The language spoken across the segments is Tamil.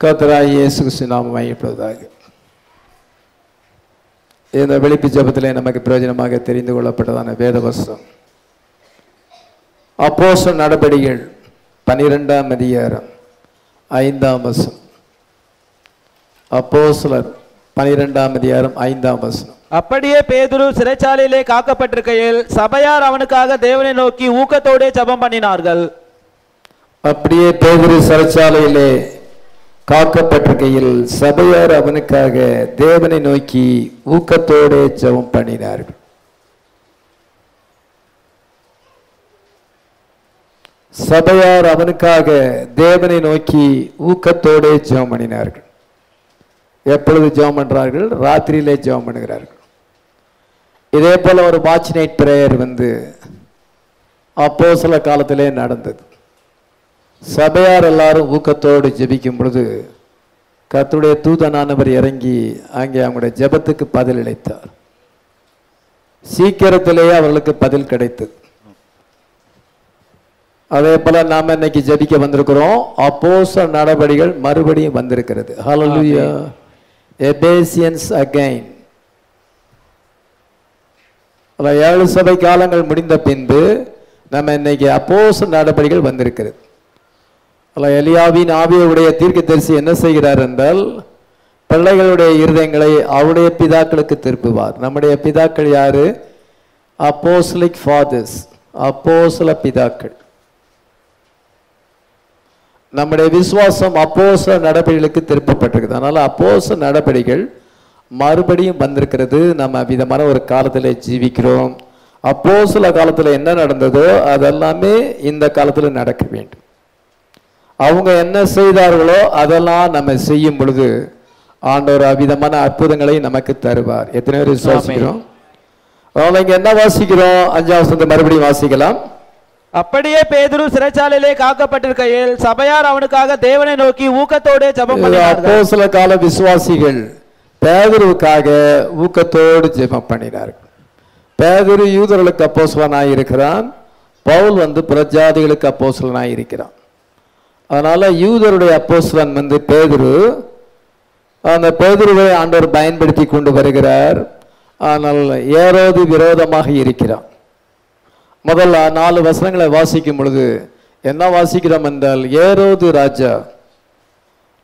கர்த்தராகிய இயேசு கிறிஸ்துவின் நாமம் மகிமைப்படுவதாக. இந்த வெளிப்பு ஜெபத்திலே நமக்கு பிரயோஜனமாக தெரிந்து கொள்ளப்பட்டதான வேத வசனம் அப்போஸ்தலர் நடபடிகள் 12ஆம் அதிகாரம் 5ஆம் வசனம். அப்போஸ்தலர் 12ஆம் அதிகாரம் 5ஆம் வசனம். அப்படியே பேதுரு சிறைச்சாலையிலே காக்கப்பட்டிருக்கையில் சபையார் அவனுக்காக தேவனை நோக்கி ஊக்கத்தோடு ஜெபம் பண்ணினார்கள். அப்படியே பேதுரு சிறைச்சாலையிலே காக்கப்பட்டிருக்கையில் சபையார் அவனுக்காக தேவனை நோக்கி ஊக்கத்தோடு ஜெபம் பண்ணினார்கள். சபையார் அவனுக்காக தேவனை நோக்கி ஊக்கத்தோடு ஜெபம் பண்ணினார்கள். எப்பொழுது ஜெபம் பண்றார்கள்? ராத்திரியிலே ஜெபம் பண்ணுகிறார்கள். இதே போல ஒரு வாட்ச் நைட் பிரேயர் அப்போஸ்தல காலத்திலே நடந்தது. சபையார் எல்லாரும் ஊக்கத்தோடு ஜெபிக்கும் பொழுது கர்த்தருடைய தூதனானவர் இறங்கி அங்கே அவங்களுடைய ஜெபத்துக்கு பதில் அளித்தார். சீக்கிரத்திலேயே அவர்களுக்கு பதில் கிடைத்தது. அதே போல நாம இன்னைக்கு ஜெபிக்க வந்திருக்கிறோம். அப்போஸ்தலர் நடபடிகள் மறுபடியும் வந்திருக்கிறது. ஹல்லேலூயா. Ephesians again. 7 சபை காலங்கள் முடிந்த பின்பு நம்ம இன்னைக்கு அப்போஸ்தலர் நடபடிகள் வந்திருக்கிறது. எலியாவின் ஆவியுடைய தீர்க்கதரிசி என்ன செய்கிறார் என்றால் பிள்ளைகளுடைய இருதயங்களை அவருடைய பிதாக்களுக்கு திருப்புவார். நம்முடைய பிதாக்கள் யாரு? அப்போஸ்தலிக் ஃபாதர்ஸ், அப்போஸ்தல பிதாக்கள். நம்முடைய விசுவாசம் அப்போஸ்தல நடபடிகளுக்கு திருப்பப்பட்டிருக்குது. அதனால அப்போஸ்தல நடபடிகள் மறுபடியும் வந்திருக்கிறது. நம்ம விதமான ஒரு காலத்தில் ஜீவிக்கிறோம். அப்போஸ்தல காலத்தில் என்ன நடந்ததோ அதெல்லாமே இந்த காலத்தில் நடக்க வேண்டும். அவங்க என்ன செய்தார்களோ அதெல்லாம் நம்ம செய்யும் பொழுது ஆண்டவர் அவ்விதமான அற்புதங்களை நமக்கு தருவார். எத்தனை பேர் விசுவாசிக்கிறோம்? இங்க என்ன வாசிக்கிறோம்? 5ஆம் வசனத்தை மறுபடியும் வாசிக்கலாம். அப்படியே பேதுரு சிறைச்சாலையிலே காக்கப்பட்டிருக்கையில் சபையார் அவனுக்காக தேவனை நோக்கி ஊக்கத்தோடு ஜெபம் பண்ணினார்கள். அப்போஸ்தல கால விசுவாசிகள் பேதுருவுக்காக ஊக்கத்தோடு ஜெபம் பண்ணினார்கள். பேதுரு யூதர்களுக்கு அப்போஸ்தலனாய் இருக்கிறான். பவுல் புறஜாதிகளுக்கு அப்போஸ்தலனாய் இருக்கிறான். அதனால யூதருடைய அப்போஸ்தலன் பேதுரு. அந்த பேதுருவை ஆண்டவர் பயன்படுத்தி கொண்டு வருகிறார். ஆனால் ஏரோது விரோதமாக இருக்கிறான். முதல்ல 4 வசனங்களை வாசிக்கும் பொழுது என்ன வாசிக்கிறோம் என்றால் ஏரோது ராஜா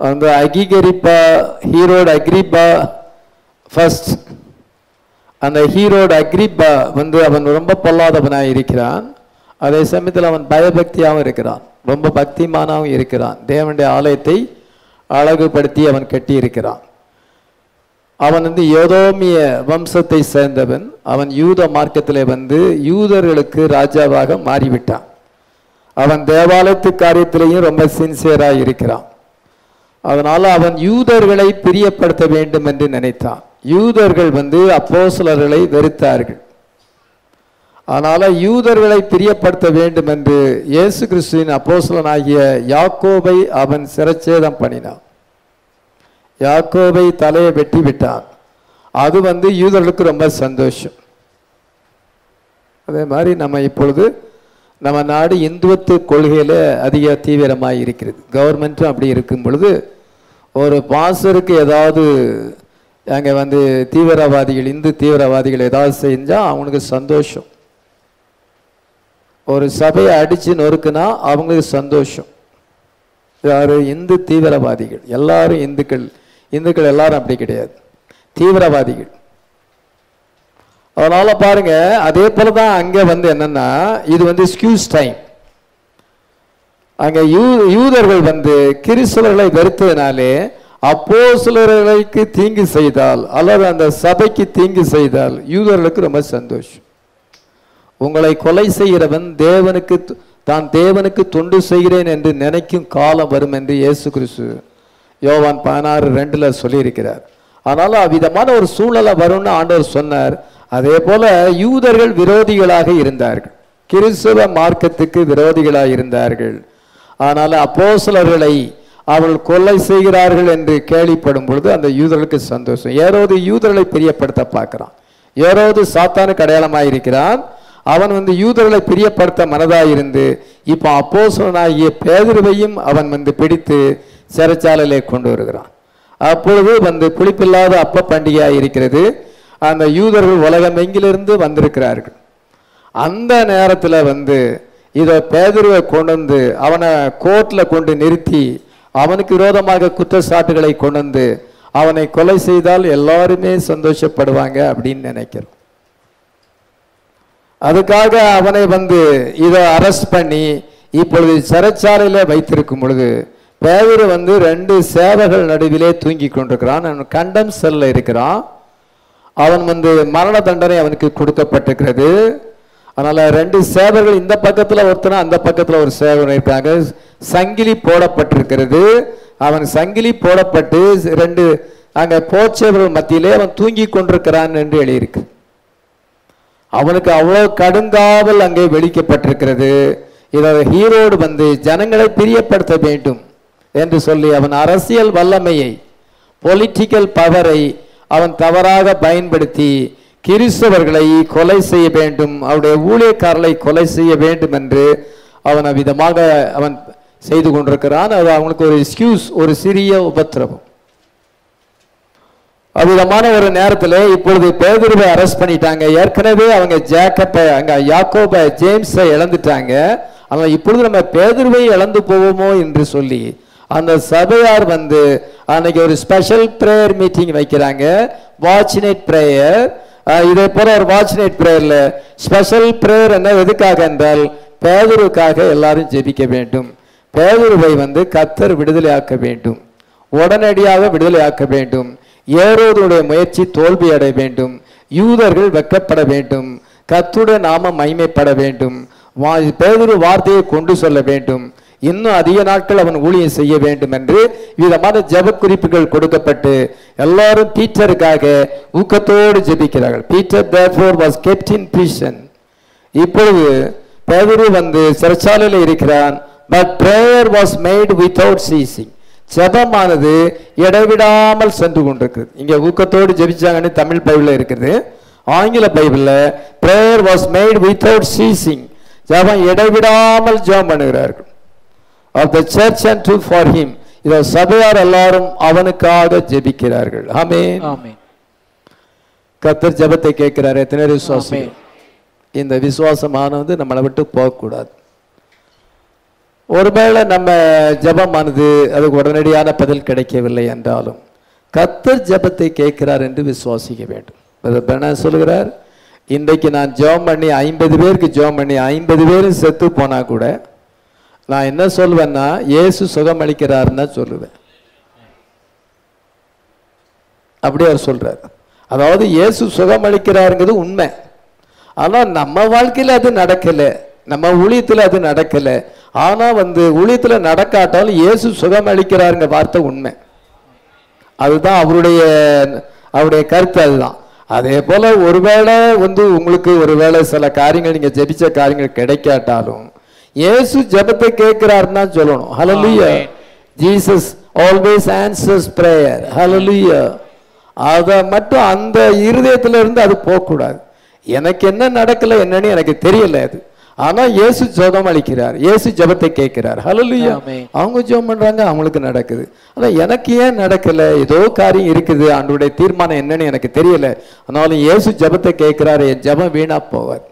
அந்த அகிகரிப்பா ஹீரோட் அக்ரிப்பா ஃபர்ஸ்ட். அந்த ஹீரோட் அக்ரிப்பா அவன் ரொம்ப பொல்லாதவனாக இருக்கிறான். அதே சமயத்தில் அவன் பயபக்தியாகவும் இருக்கிறான், ரொம்ப பக்திமானாகவும் இருக்கிறான். தேவனுடைய ஆலயத்தை அழகுபடுத்தி அவன் கட்டி இருக்கிறான். அவன் யோதோமிய வம்சத்தை சேர்ந்தவன். அவன் யூத மார்க்கத்திலே யூதர்களுக்கு ராஜாவாக மாறிவிட்டான். அவன் தேவாலயத்து காரியத்திலேயும் ரொம்ப சின்சியராக இருக்கிறான். அதனால அவன் யூதர்களை பிரியப்படுத்த வேண்டும் என்று நினைத்தான். யூதர்கள் அப்போஸ்தலர்களை வெறுத்தார்கள். அதனால யூதர்களை பிரியப்படுத்த வேண்டும் என்று இயேசு கிறிஸ்துவின் அப்போஸ்தலனாகிய யாக்கோபை அவன் சிரச்சேதம் பண்ணினான். யாக்கோபை தலையை வெட்டி விட்டான். அது யூதர்களுக்கு ரொம்ப சந்தோஷம். அதே மாதிரி நம்ம இப்பொழுது நம்ம நாடு இந்துவத்து கொள்கையில அதிக தீவிரமாக இருக்கிறது. கவர்மெண்ட்டும் அப்படி இருக்கும் பொழுது ஒரு பாஸ்டருக்கு ஏதாவது அங்கே தீவிரவாதிகள் இந்து தீவிரவாதிகள் ஏதாவது செஞ்சா அவனுக்கு சந்தோஷம். ஒரு சபையை அடிச்சு நொறுக்குனா அவங்களுக்கு சந்தோஷம். யாரு? இந்து தீவிரவாதிகள். எல்லாரும் இந்துக்கள் எல்லாரும் அப்படி கிடையாது, தீவிரவாதிகள். அதனால பாருங்க, அதே போலதான் அங்க என்னன்னா இது ஸ்கியூஸ் டைம். அங்க யூதர்கள் கிறிஸ்தவர்களை வெறுத்ததினாலே அப்போஸ்தலர்களுக்கு தீங்கு செய்தால் அல்லது அந்த சபைக்கு தீங்கு செய்தால் யூதர்களுக்கு ரொம்ப சந்தோஷம். உங்களை கொலை செய்கிறவன் தான் தேவனுக்கு தொண்டு செய்கிறேன் என்று நினைக்கும் காலம் வரும் என்று இயேசு கிறிஸ்து யோவான் 16:2 சொல்லியிருக்கிறார். அதனால அவ்விதமான ஒரு சூழ்நிலை வரும்னு ஆண்டவர் சொன்னார். அதே போல யூதர்கள் விரோதிகளாக இருந்தார்கள், கிறிஸ்தவ மார்க்கத்துக்கு விரோதிகளாக இருந்தார்கள். அதனால அப்போஸ்தலர்களை அவர்கள் கொலை செய்கிறார்கள் என்று கேள்விப்படும் பொழுது அந்த யூதர்களுக்கு சந்தோஷம். ஏரோது யூதர்களை பிரியப்படுத்த பார்க்கிறான். ஏரோது சாத்தானுக்கு அடையாளமாக இருக்கிறான். அவன் யூதர்களை பிரியப்படுத்த மனதாயிருந்து இப்போ அப்போஸ்தலனாகிய பேதுருவையும் அவன் பிடித்து சிறைச்சாலையிலே கொண்டு வருகிறான். அப்பொழுது வந்து புளிப்பில்லாத அப்ப பண்டிகையாக இருக்கிறது. அந்த யூதர்கள் உலகம் எங்கிலிருந்து வந்திருக்கிறார்கள். அந்த நேரத்தில் வந்து இதை பேதுருவை கொண்டு வந்து அவனை கோர்ட்டில் கொண்டு நிறுத்தி அவனுக்கு விரோதமாக குற்றச்சாட்டுகளை கொண்டு வந்து அவனை கொலை செய்தால் எல்லாருமே சந்தோஷப்படுவாங்க அப்படின்னு நினைக்கிறோம். அதுக்காக அவனை வந்து இதை அரெஸ்ட் பண்ணி இப்பொழுது சிறைச்சாலையில் வைத்திருக்கும் பொழுது பேதுரு வந்து 2 சேவர்கள் நடுவிலே தூங்கி கொண்டிருக்கிறான். அவன் கண்டம் செல்ல இருக்கிறான். அவன் வந்து மரண தண்டனை அவனுக்கு கொடுக்கப்பட்டிருக்கிறது. அதனால 2 சேவர்கள் இந்த பக்கத்தில் ஒருத்தனா அந்த பக்கத்தில் ஒரு சேவகன் இருக்காங்க. சங்கிலி போடப்பட்டிருக்கிறது. அவன் சங்கிலி போடப்பட்டு 2 அங்கே போச்சவர்கள் மத்தியிலே அவன் தூங்கி கொண்டிருக்கிறான் என்று எழுதியிருக்கு. அவனுக்கு அவ்வளோ கடுங்காவல் அங்கே வெளிக்கப்பட்டிருக்கிறது. இதை ஹீரோடு வந்து ஜனங்களை பிரியப்படுத்த வேண்டும் என்று சொல்லி அவன் அரசியல் வல்லமையை பொலிட்டிக்கல் பவரை அவன் தவறாக பயன்படுத்தி கிறிஸ்தவர்களை கொலை செய்ய வேண்டும், அவருடைய ஊழியக்காரர்களை கொலை செய்ய வேண்டும் என்று அவன் விதமாக அவன் செய்து கொண்டிருக்கிறான். அது அவனுக்கு ஒரு எக்ஸ்கியூஸ், ஒரு சிறிய உபத்திரவம். அவ்விதமான ஒரு நேரத்தில் இப்பொழுது பேதுருவை அரெஸ்ட் பண்ணிட்டாங்க. ஏற்கனவே அவங்க ஜேக்கப்பை அங்க யாக்கோபை ஜேம்ஸை இழந்துட்டாங்க. ஆனால் இப்பொழுது நம்ம பேதுருவை இழந்து போவோமோ என்று சொல்லி அந்த சபையார் வந்து அன்னைக்கு ஒரு ஸ்பெஷல் பிரேயர் மீட்டிங் வைக்கிறாங்க. Watch night prayer. இதே போல ஒரு வாட்ச் நைட் பிரேயர்ல ஸ்பெஷல் பிரேயர் என்ன எதுக்காக என்றால் பேதுருக்காக எல்லாரும் ஜெபிக்க வேண்டும். பேதுருவை வந்து கர்த்தர் விடுதலையாக்க வேண்டும், உடனடியாக விடுதலையாக்க வேண்டும். ஏரோதுடைய முயற்சி தோல்வி அடைய வேண்டும், யூதர்கள் வெட்கப்பட வேண்டும், கர்த்தருடைய நாமம் மகிமைப்பட வேண்டும், பேதுரு வார்த்தையை கொண்டு சொல்ல வேண்டும், இன்னும் அதிக நாட்கள் அவன் ஊழியம் செய்ய வேண்டும் என்று விதமான ஜெப குறிப்புகள் கொடுக்கப்பட்டு எல்லாரும் பீட்டருக்காக ஊக்கத்தோடு ஜெபிக்கிறார்கள். Peter therefore was kept in prison. இப்பொழுது பேதுரு வந்து சிறைச்சாலையில் இருக்கிறான். but prayer was made without ceasing. ஜெபமானது இடைவிடாமல் சென்று கொண்டிருக்கிறது. இங்க ஊக்கத்தோடு ஜெபிச்சாங்கன்னு தமிழ் பைபிள்ல இருக்குது. ஆங்கில பைபிள்ல prayer was made without ceasing. ஜெபம் இடைவிடாமல் ஜெபம் பண்ணுகிறார்கள். of the church and to for him. இத சபையார் எல்லாரும் அவனுக்காக ஜெபிக்கிறார்கள். ஆமென் ஆமென். கர்த்தர் ஜெபத்தை கேட்கிறார். எத்தனை விசுவாசம்? இந்த விசுவாசமானது நம்மளை விட்டு போகக்கூடாது. ஒருவேளை நம்ம ஜெபமானது அதுக்கு உடனடியான பதில் கிடைக்கவில்லை என்றாலும் கர்த்தர் ஜெபத்தை கேட்கிறார் என்று விசுவாசிக்க வேண்டும். சொல்லுகிறார், இன்றைக்கு நான் ஜெபம் பண்ணி 50 பேருக்கு ஜெபம் பண்ணி 50 பேரும் செத்து போனா கூட நான் என்ன சொல்வேன்னா இயேசு சுகம் அளிக்கிறாருன்னு சொல்லுவேன். அப்படி அவர் சொல்றார். அதாவது இயேசு சுகம் அளிக்கிறாருங்கிறது உண்மை. ஆனால் நம்ம வாழ்க்கையில் அது நடக்கல, நம்ம ஊழியத்தில் அது நடக்கல. ஆனா வந்து ஊழியத்தில் நடக்காட்டாலும் இயேசு சுகம் அளிக்கிறாருங்க வார்த்தை உண்மை. அதுதான் அவருடைய கருத்து. அதுதான். அதே போல ஒருவேளை வந்து உங்களுக்கு ஒருவேளை சில காரியங்கள் நீங்க ஜெபிச்ச காரியங்கள் கிடைக்காட்டாலும் இயேசு ஜெபத்தை கேட்கிறாருன்னு தான் சொல்லணும். Hallelujah. Jesus always answers prayer. Hallelujah. அத மட்டும் அந்த இருதயத்துல இருந்து அது போகக்கூடாது. எனக்கு என்ன நடக்கல என்னன்னு எனக்கு தெரியல அது. ஆனா இயேசு ஜெபம் அளிக்கிறார், இயேசு ஜெபத்தை கேட்கிறார். ஹல்லேலூயா. அவங்க ஜெபம் பண்றாங்க, அவங்களுக்கு நடக்குது. ஆனா எனக்கு ஏன் நடக்கல? ஏதோ காரியம் இருக்குது, ஆண்டவருடைய தீர்மானம் என்னன்னு எனக்கு தெரியல. ஆனாலும் இயேசு ஜெபத்தை கேட்கிறார், என் ஜெபம் வீணா போவார்.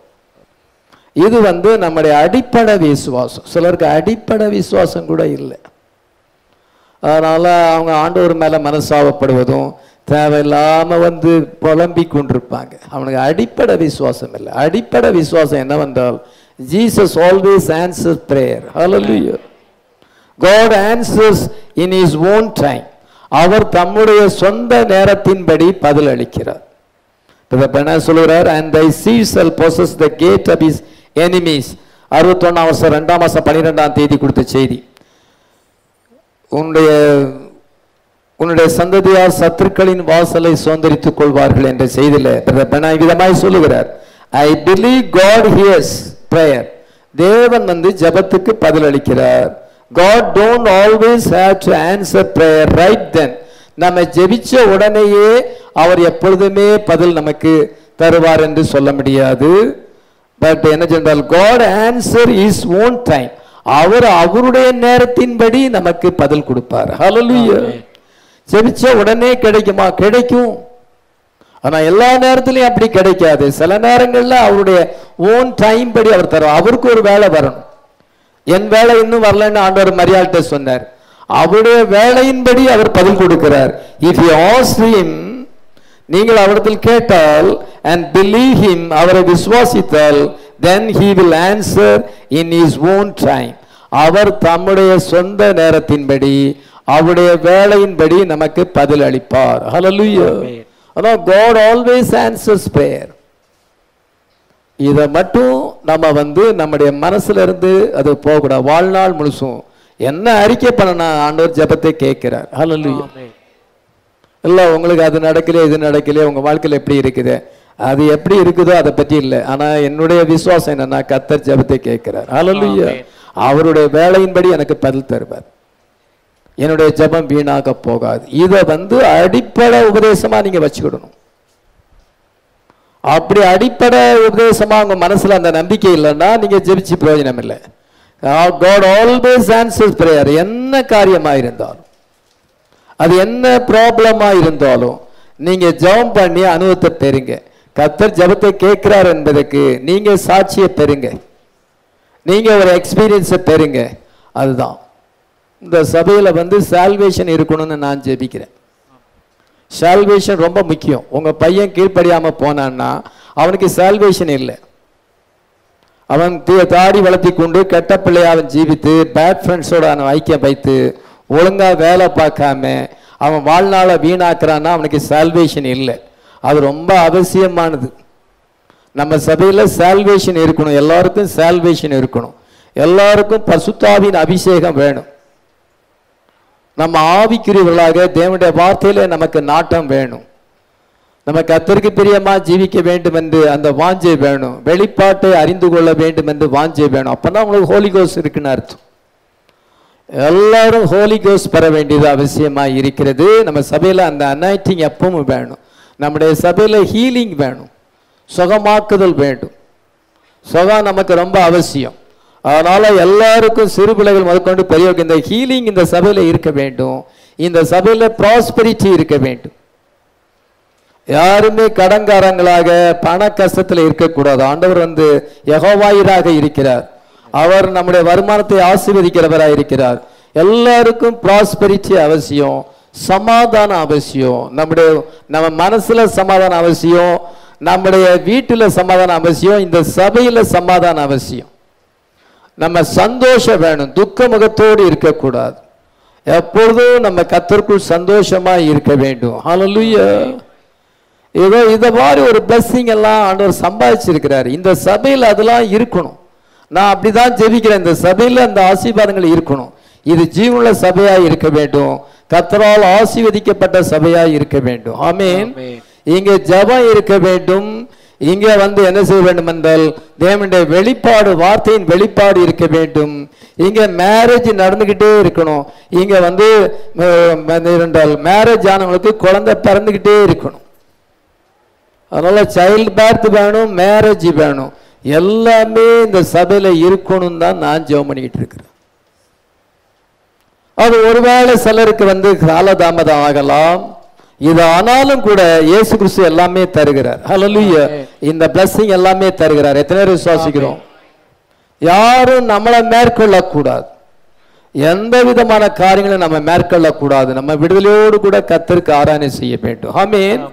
இது வந்து நம்முடைய அடிப்படை விசுவாசம். சிலருக்கு அடிப்படை விசுவாசம் கூட இல்லை. அதனால அவங்க ஆண்டவர் மேல மனசாவப்படுவதும் தேவையில்லாம வந்து புலம்பி கொண்டிருப்பாங்க. அவனுக்கு அடிப்படை விசுவாசம் இல்லை. அடிப்படை விசுவாசம் என்னவென்றால் Jesus always answers prayer. Hallelujah. God answers in his own time. அவர் தம்முடைய சொந்த நேரத்தின்படி பதில் அளிக்கிறார். சொல்லுகிறார், and thy seed shall possess the gate of his enemies. 61 வருஷம் 2 மாசம் 12ஆம் தேதி கொடுத்த செய்தி. உன்னுடைய சந்ததியார் சத்துருக்களின் வாசலை சுதந்திரித்துக் கொள்வார்கள் என்ற செய்தியில விதமாய் சொல்லுகிறார், I believe God hears prayer. தேவன் வந்து ஜெபத்துக்கு பதில் அளிக்கிறார். God don't always have to answer prayer right then. நம்ம ஜெபிச்ச உடனேயே அவர் எப்பொழுதுமே பதில் நமக்கு தருவார் என்று சொல்ல முடியாது. பட் என்ன சொன்னால் God answer his own time. அவர் அவருடைய நேரத்தின்படி நமக்கு பதில் கொடுப்பார். ஹல்லேலூயா. ஜெபிச்ச உடனே கிடைக்குமா? கிடைக்கும். ஆனா எல்லா நேரத்திலையும் அப்படி கிடைக்காது. சில நேரங்கள்ல அவருடைய ஓன் டைம் படி அவர் தருவார். அவருக்கு ஒரு வேலை வரணும். என் வேலை இன்னும் வரலன்னு ஆண்டவர் மரியாள்கிட்ட சொன்னார். அவருடைய வேலையின்படி அவர் பதில் கொடுக்கிறார். இஃப் யூ ஆஸ்க் ஹிம், நீங்கள் அவரிடத்தில் கேட்டால் and believe him, அவரை விசுவாசித்தால், then he will answer in his own time. அவர் தம்முடைய சொந்த நேரத்தின்படி அவருடைய வேலையின்படி நமக்கு பதில் அளிப்பார். ஹல்லேலூயா. ஆனால் God always answers prayer. இதை மட்டும் நம்ம நம்முடைய மனசுல இருந்து அது போகக்கூடாது. வாழ்நாள் முழுசும் என்ன அறிக்கை பண்ணனா ஆண்டவர் ஜெபத்தை கேட்கிறார். ஹல்லேலூயா. இல்ல உங்களுக்கு அது நடக்கலையே இது நடக்கலையே உங்க வாழ்க்கையில் எப்படி இருக்குது, அது எப்படி இருக்குதோ அதை பற்றி இல்லை. ஆனா என்னுடைய விசுவாசம் என்னன்னா கர்த்தர் ஜெபத்தை கேட்கிறார். ஹல்லேலூயா. அவருடைய வேலையின்படி எனக்கு பதில் தருவார். என்னுடைய ஜெபம் வீணாக போகாது. இதை அடிப்படை உபதேசமா நீங்க வச்சுக்கிடணும். அப்படி அடிப்படை உபதேசமா உங்க மனசுல அந்த நம்பிக்கை இல்லைன்னா நீங்க ஜெபிச்சு பிரயோஜனம் இல்லை. God always answers prayer. என்ன காரியமா இருந்தாலும், அது என்ன ப்ராப்ளமா இருந்தாலும் நீங்க ஜெபம் பண்ணி அனுபவத்தை பெறுங்க. கர்த்தர் ஜெபத்தை கேட்கிறார் என்பதற்கு நீங்க சாட்சியை பெறுங்க, நீங்க ஒரு எக்ஸ்பீரியன்ஸை பெறுங்க. அதுதான் இந்த சபையில சால்வேஷன் இருக்கணும்னு நான் ஜெபிக்கிறேன். சால்வேஷன் ரொம்ப முக்கியம். உங்க பையன் கீழ்ப்படியாம போனான்னா அவனுக்கு சால்வேஷன் இல்லை. அவன் தாடி வளர்த்தி கொண்டு கெட்ட பிள்ளைய அவன் ஜீவித்து பேட் ஃப்ரெண்ட்ஸோட அவன் ஐக்கியம் வைத்து ஒழுங்கா வேலை பார்க்காம அவன் வாழ்நாளை வீணாக்குறான்னா அவனுக்கு சால்வேஷன் இல்லை. அது ரொம்ப அவசியமானது. நம்ம சபையில சால்வேஷன் இருக்கணும். எல்லாருக்கும் சால்வேஷன் இருக்கணும். எல்லாருக்கும் பரிசுத்தாவின் அபிஷேகம் வேணும். நம்ம ஆவிக்குரியவர்களாக தேவனுடைய வார்த்தையில நமக்கு நாட்டம் வேணும். நம்ம கர்த்தருக்கு பிரியமா ஜீவிக்க வேண்டும் என்று அந்த வாஞ்சை வேணும். வெளிப்பாட்டை அறிந்து கொள்ள வேண்டும் என்று வாஞ்சை வேணும். அப்பதான் உங்களுக்கு ஹோலி கோஸ்ட் இருக்குன்னு அர்த்தம். எல்லாரும் ஹோலி கோஸ்ட் பெற வேண்டியது அவசியமா இருக்கிறது. நம்ம சபையில அந்த அனாயிட்டிங் எப்பவும் வேணும். நம்முடைய சபையில ஹீலிங் வேணும், சுகமாக்குதல் வேண்டும். சுகம் நமக்கு ரொம்ப அவசியம். அதனால எல்லாருக்கும் சிறு பிள்ளைகள் முதற்கொண்டு பெரியவர்கள் இந்த ஹீலிங் இந்த சபையில இருக்க வேண்டும். இந்த சபையில ப்ராஸ்பெரிட்டி இருக்க வேண்டும். யாருமே கடன்காரங்களாக பண கஷ்டத்தில் இருக்கக்கூடாது. ஆண்டவர் யெகோவாயிராக இருக்கிறார். அவர் நம்முடைய வருமானத்தை ஆசீர்வதிக்கிறவராக இருக்கிறார். எல்லாருக்கும் ப்ராஸ்பெரிட்டி அவசியம், சமாதானம் அவசியம். நம்ம மனசுல சமாதானம் அவசியம், நம்முடைய வீட்டில் சமாதானம் அவசியம், இந்த சபையில சமாதானம் அவசியம். நம்ம சந்தோஷம் வேணும், துக்க முகத்தோடு இருக்கக்கூடாது. எப்பொழுதும் நம்ம கர்த்தருக்குள் சந்தோஷமா இருக்க வேண்டும். ஹல்லேலூயா. ஏதோ இதை மாதிரி ஒரு பிளஸ்ஸிங் எல்லாம் ஆண்டவர் சம்பாதிச்சிருக்கிறார். இந்த சபையில் அதெல்லாம் இருக்கணும். நான் அப்படிதான் ஜெபிக்கிறேன். இந்த சபையில் அந்த ஆசீர்வாதங்கள் இருக்கணும். இது ஜீவனுள்ள சபையா இருக்க வேண்டும். கர்த்தரால் ஆசீர்வதிக்கப்பட்ட சபையா இருக்க வேண்டும். ஆமென். இங்க ஜெபம் இருக்க வேண்டும். இங்க என்ன செய்ய வேண்டும் என்றால் தேவனுடைய வெளிப்பாடு, வார்த்தையின் வெளிப்பாடு இருக்க வேண்டும். இங்க மேரேஜ் நடந்துகிட்டே இருக்கணும். இங்க மேரேஜ் ஆனவங்களுக்கு குழந்தை பிறந்துகிட்டே இருக்கணும். அதனால சைல்டு பேர்த் வேணும், மேரேஜ் வேணும், எல்லாமே இந்த சபையில இருக்கணும் தான் நான் ஜெபம் பண்ணிக்கிட்டு இருக்கிறேன். அது ஒருவேளை சிலருக்கு காலதாமதம் ஆகலாம். இது ஆனாலும் கூட இயேசு கிறிஸ்து எல்லாமே தருகிறார். ஹல்லேலூயா. இந்த பிளஸிங் எல்லாமே தருகிறார். எத்தனை பேர் விசுவாசிக்கிறோம்? யாரும் நம்மளை மேற்கொள்ள கூடாது. எந்த விதமான காரியங்களும் நம்ம மேற்கொள்ள கூடாது. நம்ம விடுதலையோடு கூட கர்த்தருக்கு ஆராதனை செய்ய வேண்டும். ஆமென்.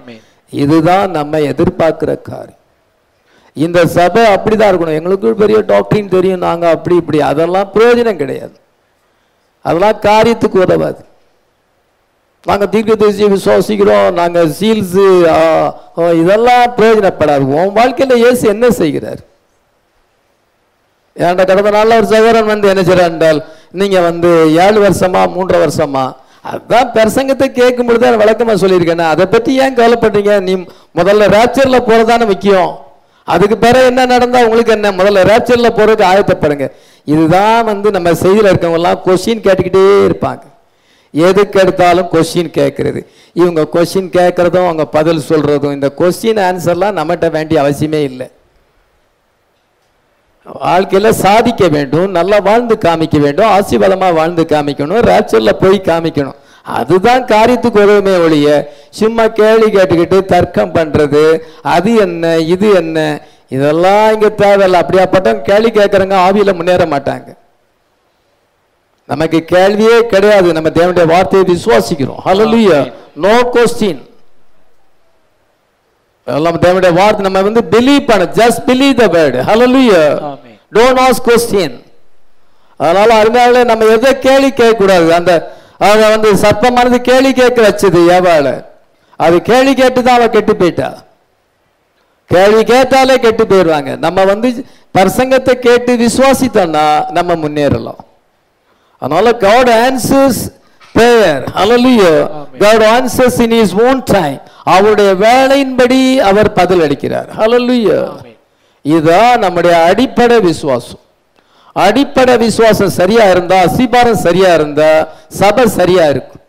இதுதான் நம்ம எதிர்பார்க்கிற காரியம். இந்த சபை அப்படிதான் இருக்கணும். எங்களுக்கு பெரிய டாக்டரின் தெரியும், நாங்க அப்படி இப்படி, அதெல்லாம் பிரயோஜனம் கிடையாது. அதெல்லாம் காரியத்துக்கு உதவாது. நாங்க தீர்க்கதரிசியை விசுவாசிக்கிறோம், நாங்க சீல்ஸ், இதெல்லாம் பிரயோஜனப்படாது. உன் வாழ்க்கையில இயேசு என்ன செய்கிறார்? ஏன்டா கடந்த நாள்ல ஒரு சகோதரன் என்ன செய்யறார் என்றால், நீங்க 7 வருஷமா 3 வருஷமா, அதான் பிரசங்கத்தை கேட்கும் பொழுது விளக்கமா சொல்லியிருக்கேன். அதை பத்தி ஏன் கவலைப்படுறீங்க? நீ முதல்ல ரேப்சர்ல போறதான முக்கியம். அதுக்கு பிறகு என்ன நடந்தா உங்களுக்கு என்ன? முதல்ல ரேப்சர்ல போறதுக்கு ஆயத்தப்படுங்க. இதுதான் நம்ம செய்தியில இருக்கவங்க எல்லாம் கொஸ்டின் கேட்டுக்கிட்டே இருப்பாங்க. எதுக்கு எடுத்தாலும் கொஸ்டின் கேட்கறது. இவங்க கொஸ்டின் கேட்கறதும் அவங்க பதில் சொல்றதும், இந்த கொஸ்டின் ஆன்சர்லாம் நம்மகிட்ட வேண்டிய அவசியமே இல்லை. வாழ்க்கையில சாதிக்க வேண்டும், நல்லா வாழ்ந்து காமிக்க வேண்டும், ஆசீர்வாதமா வாழ்ந்து காமிக்கணும், ராப்சர்ல போய் காமிக்கணும். அதுதான் காரியத்துக்கு உதவுமே ஒழிய சும்மா கேள்வி கேட்டுக்கிட்டு தர்க்கம் பண்றது, அது என்ன இது என்ன, இதெல்லாம் இங்க தேவையில்லை. அப்படியாப்பட்ட கேள்வி கேட்கறவங்க ஆவியில முன்னேற மாட்டாங்க. நமக்கு கேள்வியே கிடையாது, நம்ம தேவனுடைய வார்த்தையை விசுவாசிக்கிறோம். ஹல்லேலூயா. No question. எல்லாம் தேவனுடைய வார்த்தை நம்ம வந்து பிலீவ் பண்ண, just believe the word. Hallelujah. Don't ask question. அதனால அருமையால நம்ம எதை கேள்வி கேட்க கூடாது. அந்த அவ வந்து சர்ப்பமானது கேள்வி கேட்க வச்சது ஏவாள. அது கேள்வி கேட்டு தான் அவ கெட்டு போயிட்டா. கேள்வி கேட்டாலே கெட்டு போயிடுவாங்க. நம்ம வந்து பிரசங்கத்தை கேட்டு விசுவாசித்தோம்னா நம்ம முன்னேறலாம். அதனால God answers prayer. Hallelujah. God answers in his own time. அவருடைய வேளையின்படி அவர் பதில் அளிக்கிறார். Hallelujah. இதுதான் நம்முடைய அடிப்படை விசுவாசம். அடிப்படை விசுவாசம் சரியா இருந்தா, அஸ்திபாரம் சரியா இருந்தா சபை சரியா இருக்கும்.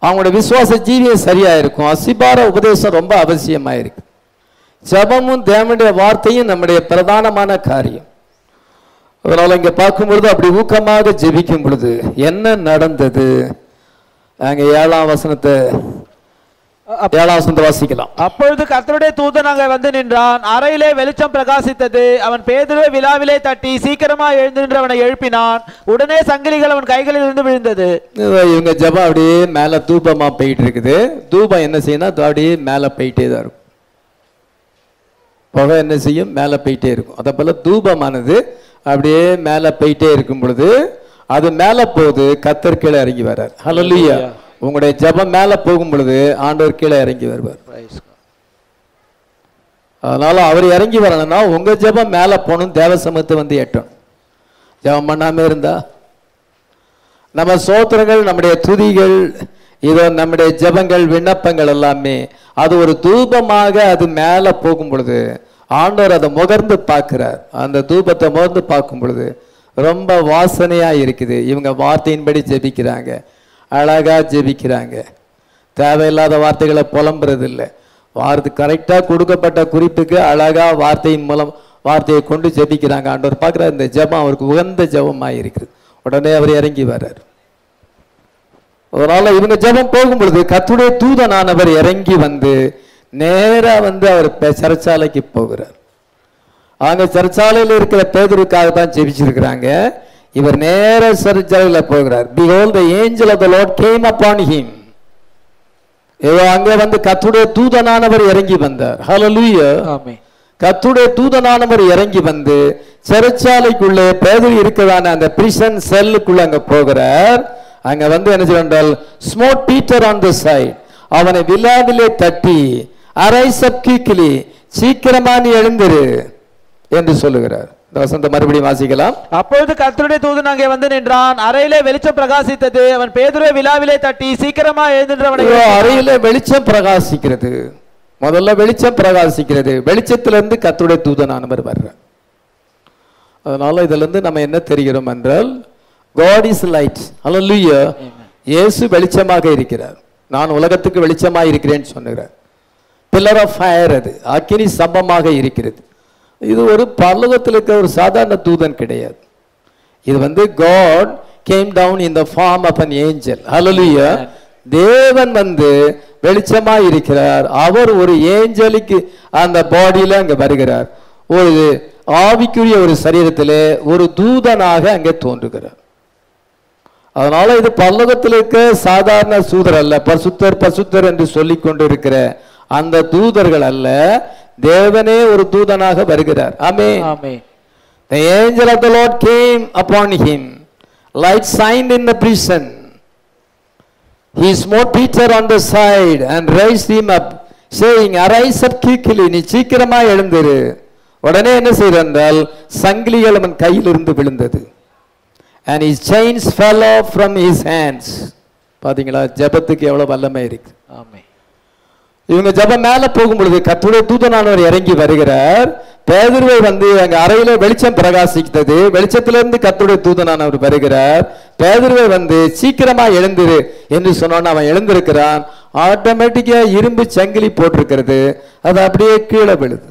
அவங்களுடைய விசுவாச ஜீவியம் சரியா இருக்கும். அஸ்திபார உபதேசம் ரொம்ப அவசியமா இருக்கு. ஜபமும் தேவனுடைய வார்த்தையும் நம்முடைய பிரதானமான காரியம். அதனால இங்க பார்க்கும் பொழுது அப்படி ஊக்கமாக ஜெபிக்கும் பொழுது என்ன நடந்தது? அங்க 7ஆம் வசனத்தை வாசிக்கலாம். அப்பொழுது கர்த்தருடைய தூதன் அங்கே வந்து நின்றான். அறையிலே வெளிச்சம் பிரகாசித்தது. அவன் பேதுருவை விழாவிலே தட்டி சீக்கிரமா எழுந்து அவனை எழுப்பினான். உடனே சங்கிலிகள் அவன் கைகளில் இருந்து விழுந்தது. இவங்க ஜபம் அப்படியே மேல தூபமா போயிட்டு இருக்குது. தூபம் என்ன செய்யணும்? அப்படியே மேல போயிட்டே தான் இருக்கும். புகை என்ன செய்யும்? மேல போயிட்டே இருக்கும். அதே போல தூபமானது அப்படியே மேல போயிட்டே இருக்கும் பொழுது அது மேல போகுது, கர்த்தர் கீழே இறங்கி வர்றார். ஹல்லேலூயா. உங்களுடைய ஜபம் மேல போகும் பொழுது ஆண்டவர் கீழே இறங்கி வருவார். அதனால அவர் இறங்கி வரணும்னா உங்க ஜபம் மேல போகணும், தேவ சமூகத்தை வந்து எட்டணும். ஜபம் பண்ணாம இருந்தா நம்ம சோத்திரங்கள், நம்முடைய துதிகள், இதோ நம்முடைய ஜபங்கள், விண்ணப்பங்கள் எல்லாமே அது ஒரு தூபமாக அது மேல போகும் பொழுது ஆண்டவர் அதை முகர்ந்து பார்க்கிறார். அந்த தூபத்தை முகர்ந்து பார்க்கும் பொழுது ரொம்ப வாசனையா இருக்குது. இவங்க வார்த்தையின்படி ஜெபிக்கிறாங்க, அழகா ஜெபிக்கிறாங்க, தேவையில்லாத வார்த்தைகளை புலம்புறது இல்லை. வார்த்தை கரெக்டா கொடுக்கப்பட்ட குறிப்புக்கு அழகா வார்த்தையின் மூலம் வார்த்தையை கொண்டு ஜெபிக்கிறாங்க. ஆண்டவர் பார்க்கிறார், இந்த ஜெபம் அவருக்கு உகந்த ஜெபமா இருக்குது. உடனே அவர் இறங்கி வர்றார். அதனால இவங்க ஜெபம் போகும் பொழுது கர்த்தருடைய தூதனானவர் இறங்கி வந்து நேரா வந்து அவர் சிறைச்சாலைக்கு போகிறார். அங்க சிறைச்சாலையில் இருக்கிற பேதுருக்காக தான் ஜெபிச்சிருக்கிறாங்க. இவர் நேர சிறைச்சாலையில போகிறார். Behold, the angel of the Lord came upon him. அங்கே வந்து கர்த்தருடைய தூதனானவர் இறங்கி வந்தார். ஹல்லேலூயா. ஆமென். கர்த்தருடைய தூதனானவர் இறங்கி வந்து சிறைச்சாலைக்குள்ளே பேதுரு இருக்கிறதான அந்த பிரிசன் செல்லுக்குள்ள அங்க போகிறார். அங்க வந்து என்ன செய்தால், ஸ்மோட் பீட்டர் ஆன் தி சைட், அவனை விலாவிலே தட்டி அரைஸ் அப் குயிக்லி, சீக்கிரமா நீ எழுந்திரு என்று சொல்லுகிறார். இந்த வசனத்தை மறுபடியும் வாசிக்கலாம். அப்பொழுது கர்த்தருடைய தூதன் அங்கே வந்து நின்றான். அறையிலே வெளிச்சம் பிரகாசித்தது. அவன் பேதுருவை விழாவிலே தட்டி சீக்கிரமா எழுந்திரு அவனை. அறையிலே வெளிச்சம் பிரகாசிக்கிறது. முதல்ல வெளிச்சம் பிரகாசிக்கிறது. வெளிச்சத்திலிருந்து கர்த்தருடைய தூதனானவர் வர்றார். அதனால இதுல இருந்து நம்ம என்ன தெரிகிறோம் என்றால், God is light. Hallelujah. இயேசு வெளிச்சமாக இருக்கிறார். நான் உலகத்துக்கு வெளிச்சமாக இருக்கிறேன்னு சொன்னார். பில்லர் ஆஃப் ஃபயர், அது அக்கினி ஸ்தம்பமாக இருக்கிறது. இது ஒரு பரலோகத்தில் இருக்கிற ஒரு சாதாரண தூதன் கிடையாது. இது வந்து God came down in the form of an angel. Hallelujah. தேவன் வந்து வெளிச்சமாக இருக்கிறார். அவர் ஒரு ஏஞ்சலுக்கு அந்த பாடியில அங்க வருகிறார். ஒரு ஆவிக்குரிய ஒரு சரீரத்திலே ஒரு தூதனாக அங்கே தோன்றுகிறார். அதனால இது பரலோகத்தில் இருக்க சாதாரண தூதர் அல்ல. பரிசுத்தர் பரிசுத்தர் என்று சொல்லிக் கொண்டு இருக்கிற அந்த தூதர்கள் அல்ல, தேவனே ஒரு தூதனாக வருகிறார். ஆமென். ஆமென். The angel of the Lord came upon him. Light shined in the prison. He smote Peter on the side and raised him up, saying, Arise up quickly, நீ சீக்கிரமா எழுந்திரு. உடனே என்ன செய்தால், சங்கிலிகள் அவன் கையில் இருந்து விழுந்தது. And his chains fell off from his hands. பாத்தீங்களா, ஜெபத்துக்கு எவ்வளவு வல்லமை இருக்கு. ஆமென். இவங்க ஜெபம் மேல போகும் பொழுது கர்த்தருடைய தூதனானவர் இறங்கி வருகிறார். பேதுருவை வந்து அங்க அறையில வெளிச்சம் பிரகாசித்தது. வெளிச்சத்திலிருந்து கர்த்தருடைய தூதனானவர் வருகிறார். பேதுருவை வந்து சீக்கிரமா எழுந்திரு என்று சொன்னோன்னு அவன் எழுந்திருக்கிறான். ஆட்டோமேட்டிக்கா இரும்பு சங்கிலி போட்டிருக்கிறது, அது அப்படியே கீழே விழுது.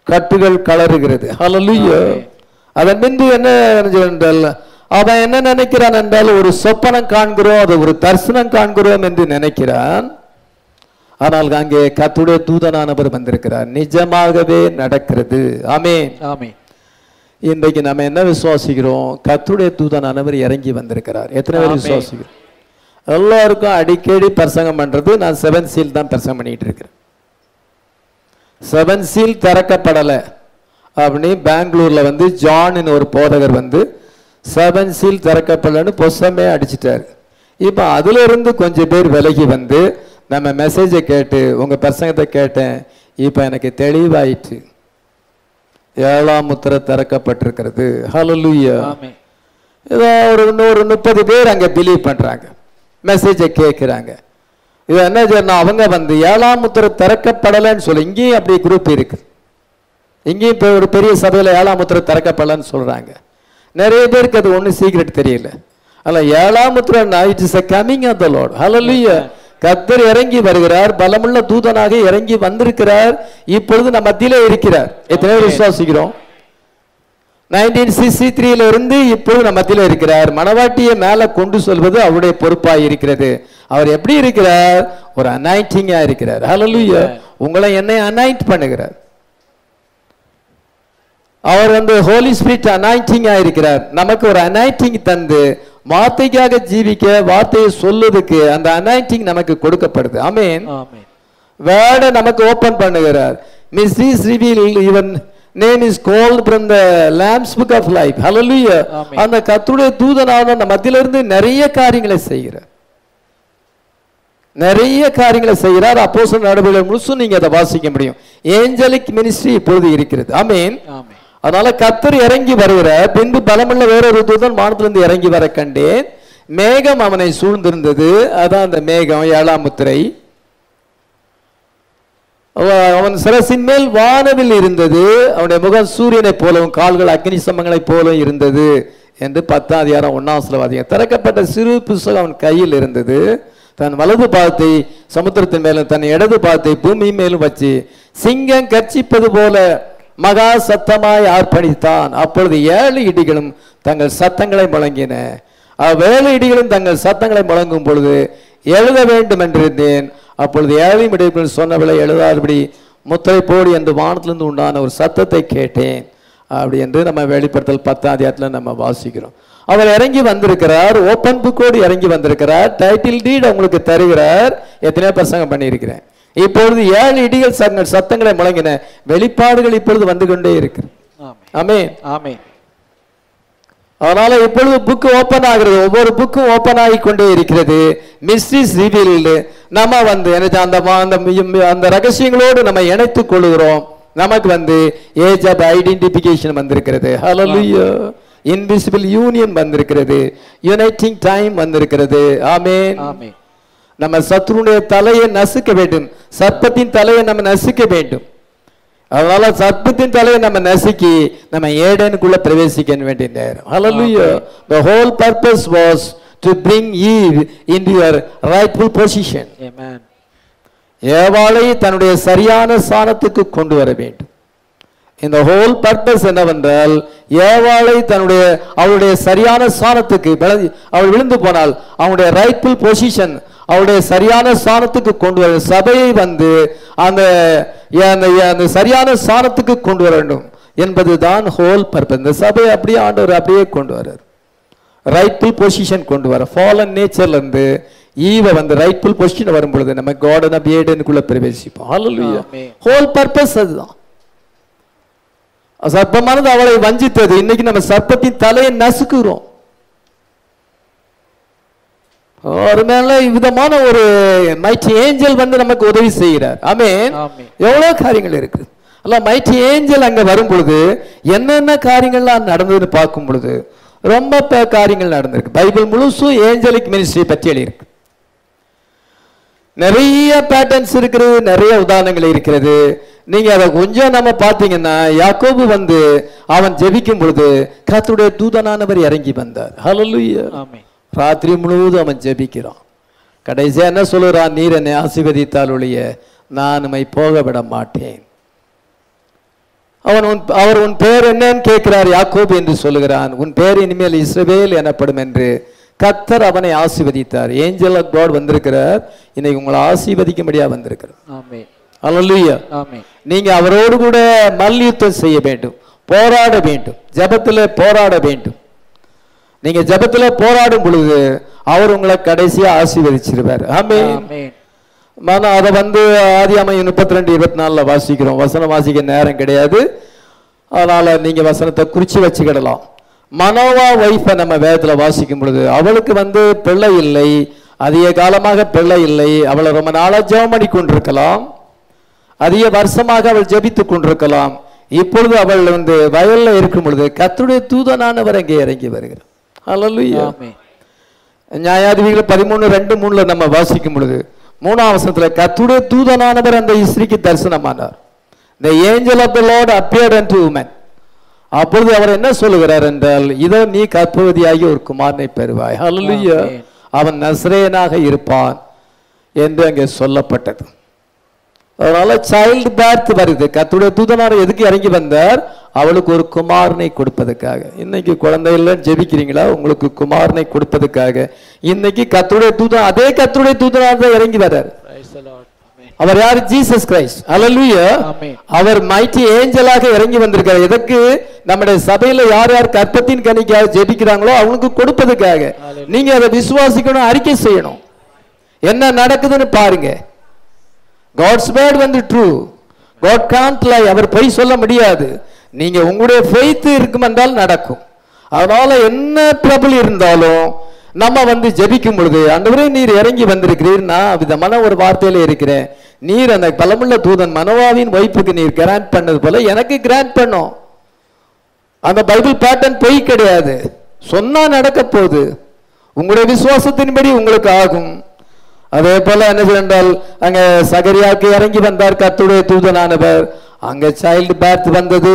கட்டுகள் கலருகிறது. ஹல்லேலூயா. அதன் பின்பு என்ன என்றால் அவன் என்ன நினைக்கிறான் என்றால் ஒரு சொப்பனம் காண்கிறோம், அது ஒரு தரிசனம் காண்கிறோம் என்று நினைக்கிறான். ஆனால் அங்கே கர்த்தருடைய தூதனானவர் வந்திருக்கிறார், நிஜமாகவே நடக்கிறது. ஆமென், ஆமென். இன்றைக்கு நம்ம என்ன விசுவாசிக்கிறோம்? கர்த்தருடைய தூதனானவர் இறங்கி வந்திருக்கிறார். எத்தனை பேர் விசுவாசிக்கிறோம்? எல்லாருக்கும் அடிக்கடி பிரசங்கம் பண்றது, நான் 7 சீல் தான் பிரசங்கம் பண்ணிட்டு இருக்கிறேன். 7 சீல் திறக்கப்படலை அப்படின்னு பெங்களூர்ல வந்து ஜான் ஒரு போதகர் வந்து 7 சீல் திறக்கப்படலன்னு பொசமே அடிச்சிட்டாரு. இப்போ அதுல இருந்து கொஞ்சம் பேர் விலகி வந்து நம்ம மெசேஜை கேட்டு உங்க பிரசங்கத்தை கேட்டேன், இப்போ எனக்கு தெளிவாயிற்று. 7ஆம் முத்திரை திறக்கப்பட்டிருக்கிறது. ஹல்லேலூயா. ஏதோ ஒரு 30 பேர் அங்க பிலீவ் பண்றாங்க, மெசேஜை கேட்கிறாங்க. இது என்ன சொன்னா அவங்க வந்து 7ஆம் முத்திரை திறக்கப்படலைன்னு சொல்லி இங்கேயும் அப்படி குரூப் இருக்கு. இங்கேயும் இப்போ ஒரு பெரிய சபையில் 7ஆம் முத்திரை திறக்கப்படலன்னு சொல்றாங்க. நிறைய பேருக்கு அது ஒன்றும் சீக்ரெட் தெரியல. அல்ல 7ஆம் முத்திரை it is a coming of the Lord. ஹல்லேலூயா. கர்த்தர் இறங்கி வருகிறார், பலமுள்ள தூதனாக இறங்கி வந்திருக்கிறார், இப்பொழுது நம்ம மத்தியிலே இருக்கிறார். எத்தனை பேர் விசுவாசிக்கிறோம்? 1963 இருந்து இப்பொழுது நம்ம மத்தியிலே இருக்கிறார். மணவாட்டியை மேலே கொண்டு சொல்வது அவருடைய பொறுப்பாக இருக்கிறது. அவர் எப்படி இருக்கிறார்? ஒரு அனாயிண்டிங்கா இருக்கிறார். ஹல்லேலூயா. உங்களை என்னை அனாயிண்ட் பண்ணுகிறார். அவர் வந்து ஹோலி ஸ்பிரிட் அனாயிண்டிங்கா இருக்கிறார். நமக்கு ஒரு அனாயிண்டிங் தந்து வார்த்தைக்காக ஜீவிக்க, வார்த்தையை சொல்லுவதற்கு அந்த அனாயிண்டிங் நமக்கு கொடுக்கப்படுது. ஆமென். வேர்டை நமக்கு ஓபன் பண்ணுகிறார். Mysteries revealed, your name is called from the lamb's book of life. Hallelujah. அந்த கர்த்தருடைய தூதனான நம்ம மத்தியில இருந்து நிறைய காரியங்களை செய்கிறார், நிறைய காரியங்களை செய்கிறார். அப்போஸ்தலர் நடபடிகள் முழுசும் நீங்க அதை வாசிக்க முடியும். ஏஞ்சலிக் மினிஸ்ட்ரி இப்பொழுது இருக்கிறது. ஆமென். அதனால கர்த்தர் இறங்கி வருகிறார். பின்பு பலமுள்ள வேறொரு தூதன் வானத்திலிருந்து இறங்கி வர கண்டேன். மேகம் அவனை சூழ்ந்திருந்தது. அதான் அந்த மேகம் 7ஆம் முத்திரை. அவன் சிரசின் மேல் வானவில் இருந்தது. அவனுடைய முகம் சூரியனை போலவும் கால்கள் அக்னி சம்பங்களை போலவும் இருந்தது என்று 10ஆம் அதிகாரம் 1ஆம் வசனம். திறக்கப்பட்ட சிறு புஸ்தகம் அவன் கையில் இருந்தது. தன் வலது பாதத்தை சமுத்திரத்தின் மேலும் தன் இடது பாதத்தை பூமி மேலும் வச்சு சிங்கம் கர்ச்சிப்பது போல மகா சத்தமாய் ஆர்ப்பணித்தான். அப்பொழுது 7 இடிகளும் தங்கள் சத்தங்களை முழங்கின. 7 இடிகளும் தங்கள் சத்தங்களை முழங்கும் பொழுது எழுத வேண்டும் என்றிருந்தேன். அப்பொழுது 7 இடிகள் சொன்னவளை எழுதாதபடி முத்திரை போடு என்று வானத்திலிருந்து உண்டான ஒரு சத்தத்தை கேட்டேன். அப்படி என்று நம்ம வெளிப்படுத்தல் 10ஆம் அதிகாரத்தில் நம்ம வாசிக்கிறோம். அவர் இறங்கி வந்திருக்கிறார், ஓப்பன் புக்கோடு இறங்கி வந்திருக்கிறார், டைட்டில் டீட் உங்களுக்கு தருகிறார். எத்தனையோ பிரசங்கம் பண்ணியிருக்கிறேன். இப்பொழுது 7 இடிகள் சத்தங்களை முழங்கின. வெளிப்பாடுகள் இப்பொழுது வந்து கொண்டே இருக்கு. ஆமென், ஆமென். அதனால இப்பொழுது புக் ஓபன் ஆகிறது. ஒவ்வொரு புக்கும் ஓபன் ஆகி கொண்டே இருக்கிறது. Mysteries revealed. நம்ம வந்து அந்த ரகசியங்களோடு நம்ம இணைத்துக் கொள்கிறோம். நமக்கு வந்து ஏஜ் ஆஃப் ஐடென்டிபிகேஷன் வந்திருக்கிறது. ஹல்லேலூயா. இன்விசிபிள் யூனியன் வந்திருக்கிறது. யுனைட்டிங் டைம் வந்திருக்கிறது. ஆமென், ஆமென். நம்ம சத்துருடைய தலையை நசுக்க வேண்டும், சர்ப்பத்தின் தலையை நம்ம நசுக்க வேண்டும். அதனால சர்ப்பத்தின் தலையை நம்ம நசுக்கி நம்ம ஏடனுக்குள்ள பிரவேசிக்க வேண்டிய நேரம். ஹல்லேலூயா. The whole purpose was to bring Eve into your rightful position. Amen. ஏவாளை தன்னுடைய சரியான ஸ்தானத்துக்கு கொண்டு வர வேண்டும். இந்த ஹோல் பர்பஸ் என்னவென்றால் ஏவாளை அவளுடைய சரியான ஸ்தானத்துக்கு, அவள் விழுந்து போனால் அவனுடைய ரைட்ஃபுல் பொசிஷன், அவருடைய சரியான ஸ்தானத்துக்கு கொண்டு வர சபையை வந்து அந்த சரியான ஸ்தானத்துக்கு கொண்டு வர வேண்டும் என்பதுதான் ஹோல் பர்பஸ். இந்த சபையை அப்படியே ஆண்டவர் அப்படியே கொண்டு வர்றார், ரைட்ஃபுல் பொசிஷன் கொண்டு வர. ஃபாலன் நேச்சர்ல இருந்து ஈவ வந்து ரைட்ஃபுல் பொசிஷன் வரும் பொழுது நம்ம கார்டன் ஆஃப் ஏடனுக்குள்ள பிரவேசிப்போம். ஹல்லேலூயா. ஹோல் பர்பஸ் அதுதான். சர்ப்பமானது அவளை வஞ்சித்தது. இன்னைக்கு நம்ம சர்ப்பத்தின் தலையை நசுக்குறோம். ஒரு மேல விதமான ஒரு மைட்டி ஏஞ்சல் வந்து நமக்கு உதவி செய்கிறார். ஆமென். எவ்வளவு காரியங்கள் இருக்கு. அல்ல மைட்டி ஏஞ்சல் அங்க வரும் பொழுது என்னென்ன காரியங்கள்லாம் நடந்ததுன்னு பார்க்கும் பொழுது ரொம்ப காரியங்கள் நடந்திருக்கு. பைபிள் முழுசும் ஏஞ்சலிக் மினிஸ்ட்ரி பற்றி எழுதியிருக்கு. நிறைய பேட்டர்ன்ஸ் இருக்கிறது, நிறைய உதாரணங்கள் இருக்கிறது. நீங்க அதை கொஞ்சம் நம்ம பார்த்தீங்கன்னா யாக்கோபு வந்து அவன் ஜெபிக்கும் பொழுது கர்த்தருடைய தூதனானவர் இறங்கி வந்தார். ஹல்லேலூயா. ஆமென். ராத்திரி முழுவதும் அவன் ஜெபிக்கிறான். கடைசியா என்ன சொல்லுறான்? நீர் என்னை ஆசீர்வதித்தால் ஒழிய நான் உம்மை போக விட மாட்டேன். அவர் உன் பேர் என்னன்னு கேட்கிறார். யாக்கோபு என்று சொல்லுகிறான். உன் பேர் இனிமேல் இஸ்ரவேல் எனப்படும் என்று கர்த்தர் அவனை ஆசீர்வதித்தார். ஏஞ்சல் ஆஃப் காட் வந்திருக்கிறார். இன்னைக்கு உங்களை ஆசீர்வதிக்கும்படியா வந்திருக்கிறார். ஆமென். அல்லேலூயா. ஆமென். நீங்க அவரோடு கூட மல்யுத்தம் செய்ய வேண்டும், போராட வேண்டும், ஜெபத்துல போராட வேண்டும். நீங்க ஜெபத்துல போராடும் பொழுது அவர் உங்களை கடைசியா ஆசீர்வதிச்சிருவார். ஆமென். ஆமென். அதை ஆதியாகமம் 32:24 வாசிக்கிறோம். வசனம் வாசிக்க நேரம் கிடையாது, அதனால நீங்க வசனத்தை குறிச்சு வச்சுக்கிடலாம். மனோவா வைஃபை நம்ம வேதத்துல வாசிக்கும் பொழுது அவளுக்கு பிள்ளை இல்லை, அதிக காலமாக பிள்ளை இல்லை. அவளை ரொம்ப நாளா ஜெபம் பண்ணி கொண்டிருக்கலாம், அதிக வருஷமாக அவள் ஜெபித்துக் கொண்டிருக்கலாம். இப்பொழுது அவள் வயல்ல இருக்கும் பொழுது கர்த்தருடைய தூதனானவர் அங்கே இறங்கி வருகிறார். அல்லேலூயா. நியாயாதிபதிகள் 13:2-3 நம்ம வாசிக்கும் பொழுது 3ஆம் வசனத்துல கர்த்தருடைய தூதனானவர் அந்த ஸ்திரீக்கு தரிசனமானார். The angel of the Lord appeared unto woman. அப்பொழுது அவர் என்ன சொல்லுகிறார் என்றால், இதோ நீ கர்ப்பவதியாகி ஒரு குமாரனை பெறுவாய். ஹல்லேலூயா. அவன் நசரேயனாக இருப்பான் என்று அங்கே சொல்லப்பட்டது. அதனால சைல்டு பேர்த் வருது. கர்த்தருடைய தூதனார் எதுக்கு இறங்கி வந்தார்? அவளுக்கு ஒரு குமாரனை கொடுப்பதற்காக. இன்னைக்கு குழந்தை இல்லைன்னு ஜெபிக்கிறீங்களா? உங்களுக்கு குமாரனை கொடுப்பதற்காக இன்னைக்கு கர்த்தருடைய தூதன், அதே கர்த்தருடைய தூதனார் தான் இறங்கி வர்றார். அவர் யார்? Jesus Christ. அல்லேலூயா. அவர் மைட்டி ஏஞ்சலாக இறங்கி வந்திருக்கார். எதற்கு? நம்முடைய சபையில யார் யார் கர்ப்பத்தின் கனிக்காக ஜெபிக்கிறாங்களோ அவங்களுக்கு கொடுப்பதற்காக. நீங்க அதை விசுவாசிக்கணும், அறிக்கை செய்யணும், என்ன நடக்குதுன்னு பாருங்க. God's word true. God can't lie. அவர் பொய் சொல்ல முடியாது. நீங்க உங்களுடைய faith இருக்கும் என்றால் நடக்கும். அதனால என்ன ட்ரபிள் இருந்தாலும் நம்ம ஜெபிக்கும் பொழுது, ஆண்டவரே நீர் இறங்கி வந்திருக்கிறீர், நான் விதமான ஒரு வார்த்தையில இருக்கிறேன், நீர் அந்த பலமுள்ள தூதன் மனோவாவின் வைப்புக்கு நீர் கிராண்ட் பண்ணது போல எனக்கு கிராண்ட் பண்ணும். அந்த பைபிள் பேட்டர்ன் பொய் கிடையாது, சொன்னா நடக்க போகுது. உங்களுடைய விசுவாசத்தின்படி உங்களுக்கு ஆகும். அதே போல என்ன என்றால் அங்க சகரியாவுக்கு இறங்கி வந்தார் கர்த்தருடைய தூதனானவர். அங்க சைல்டு பேர்த் வந்தது.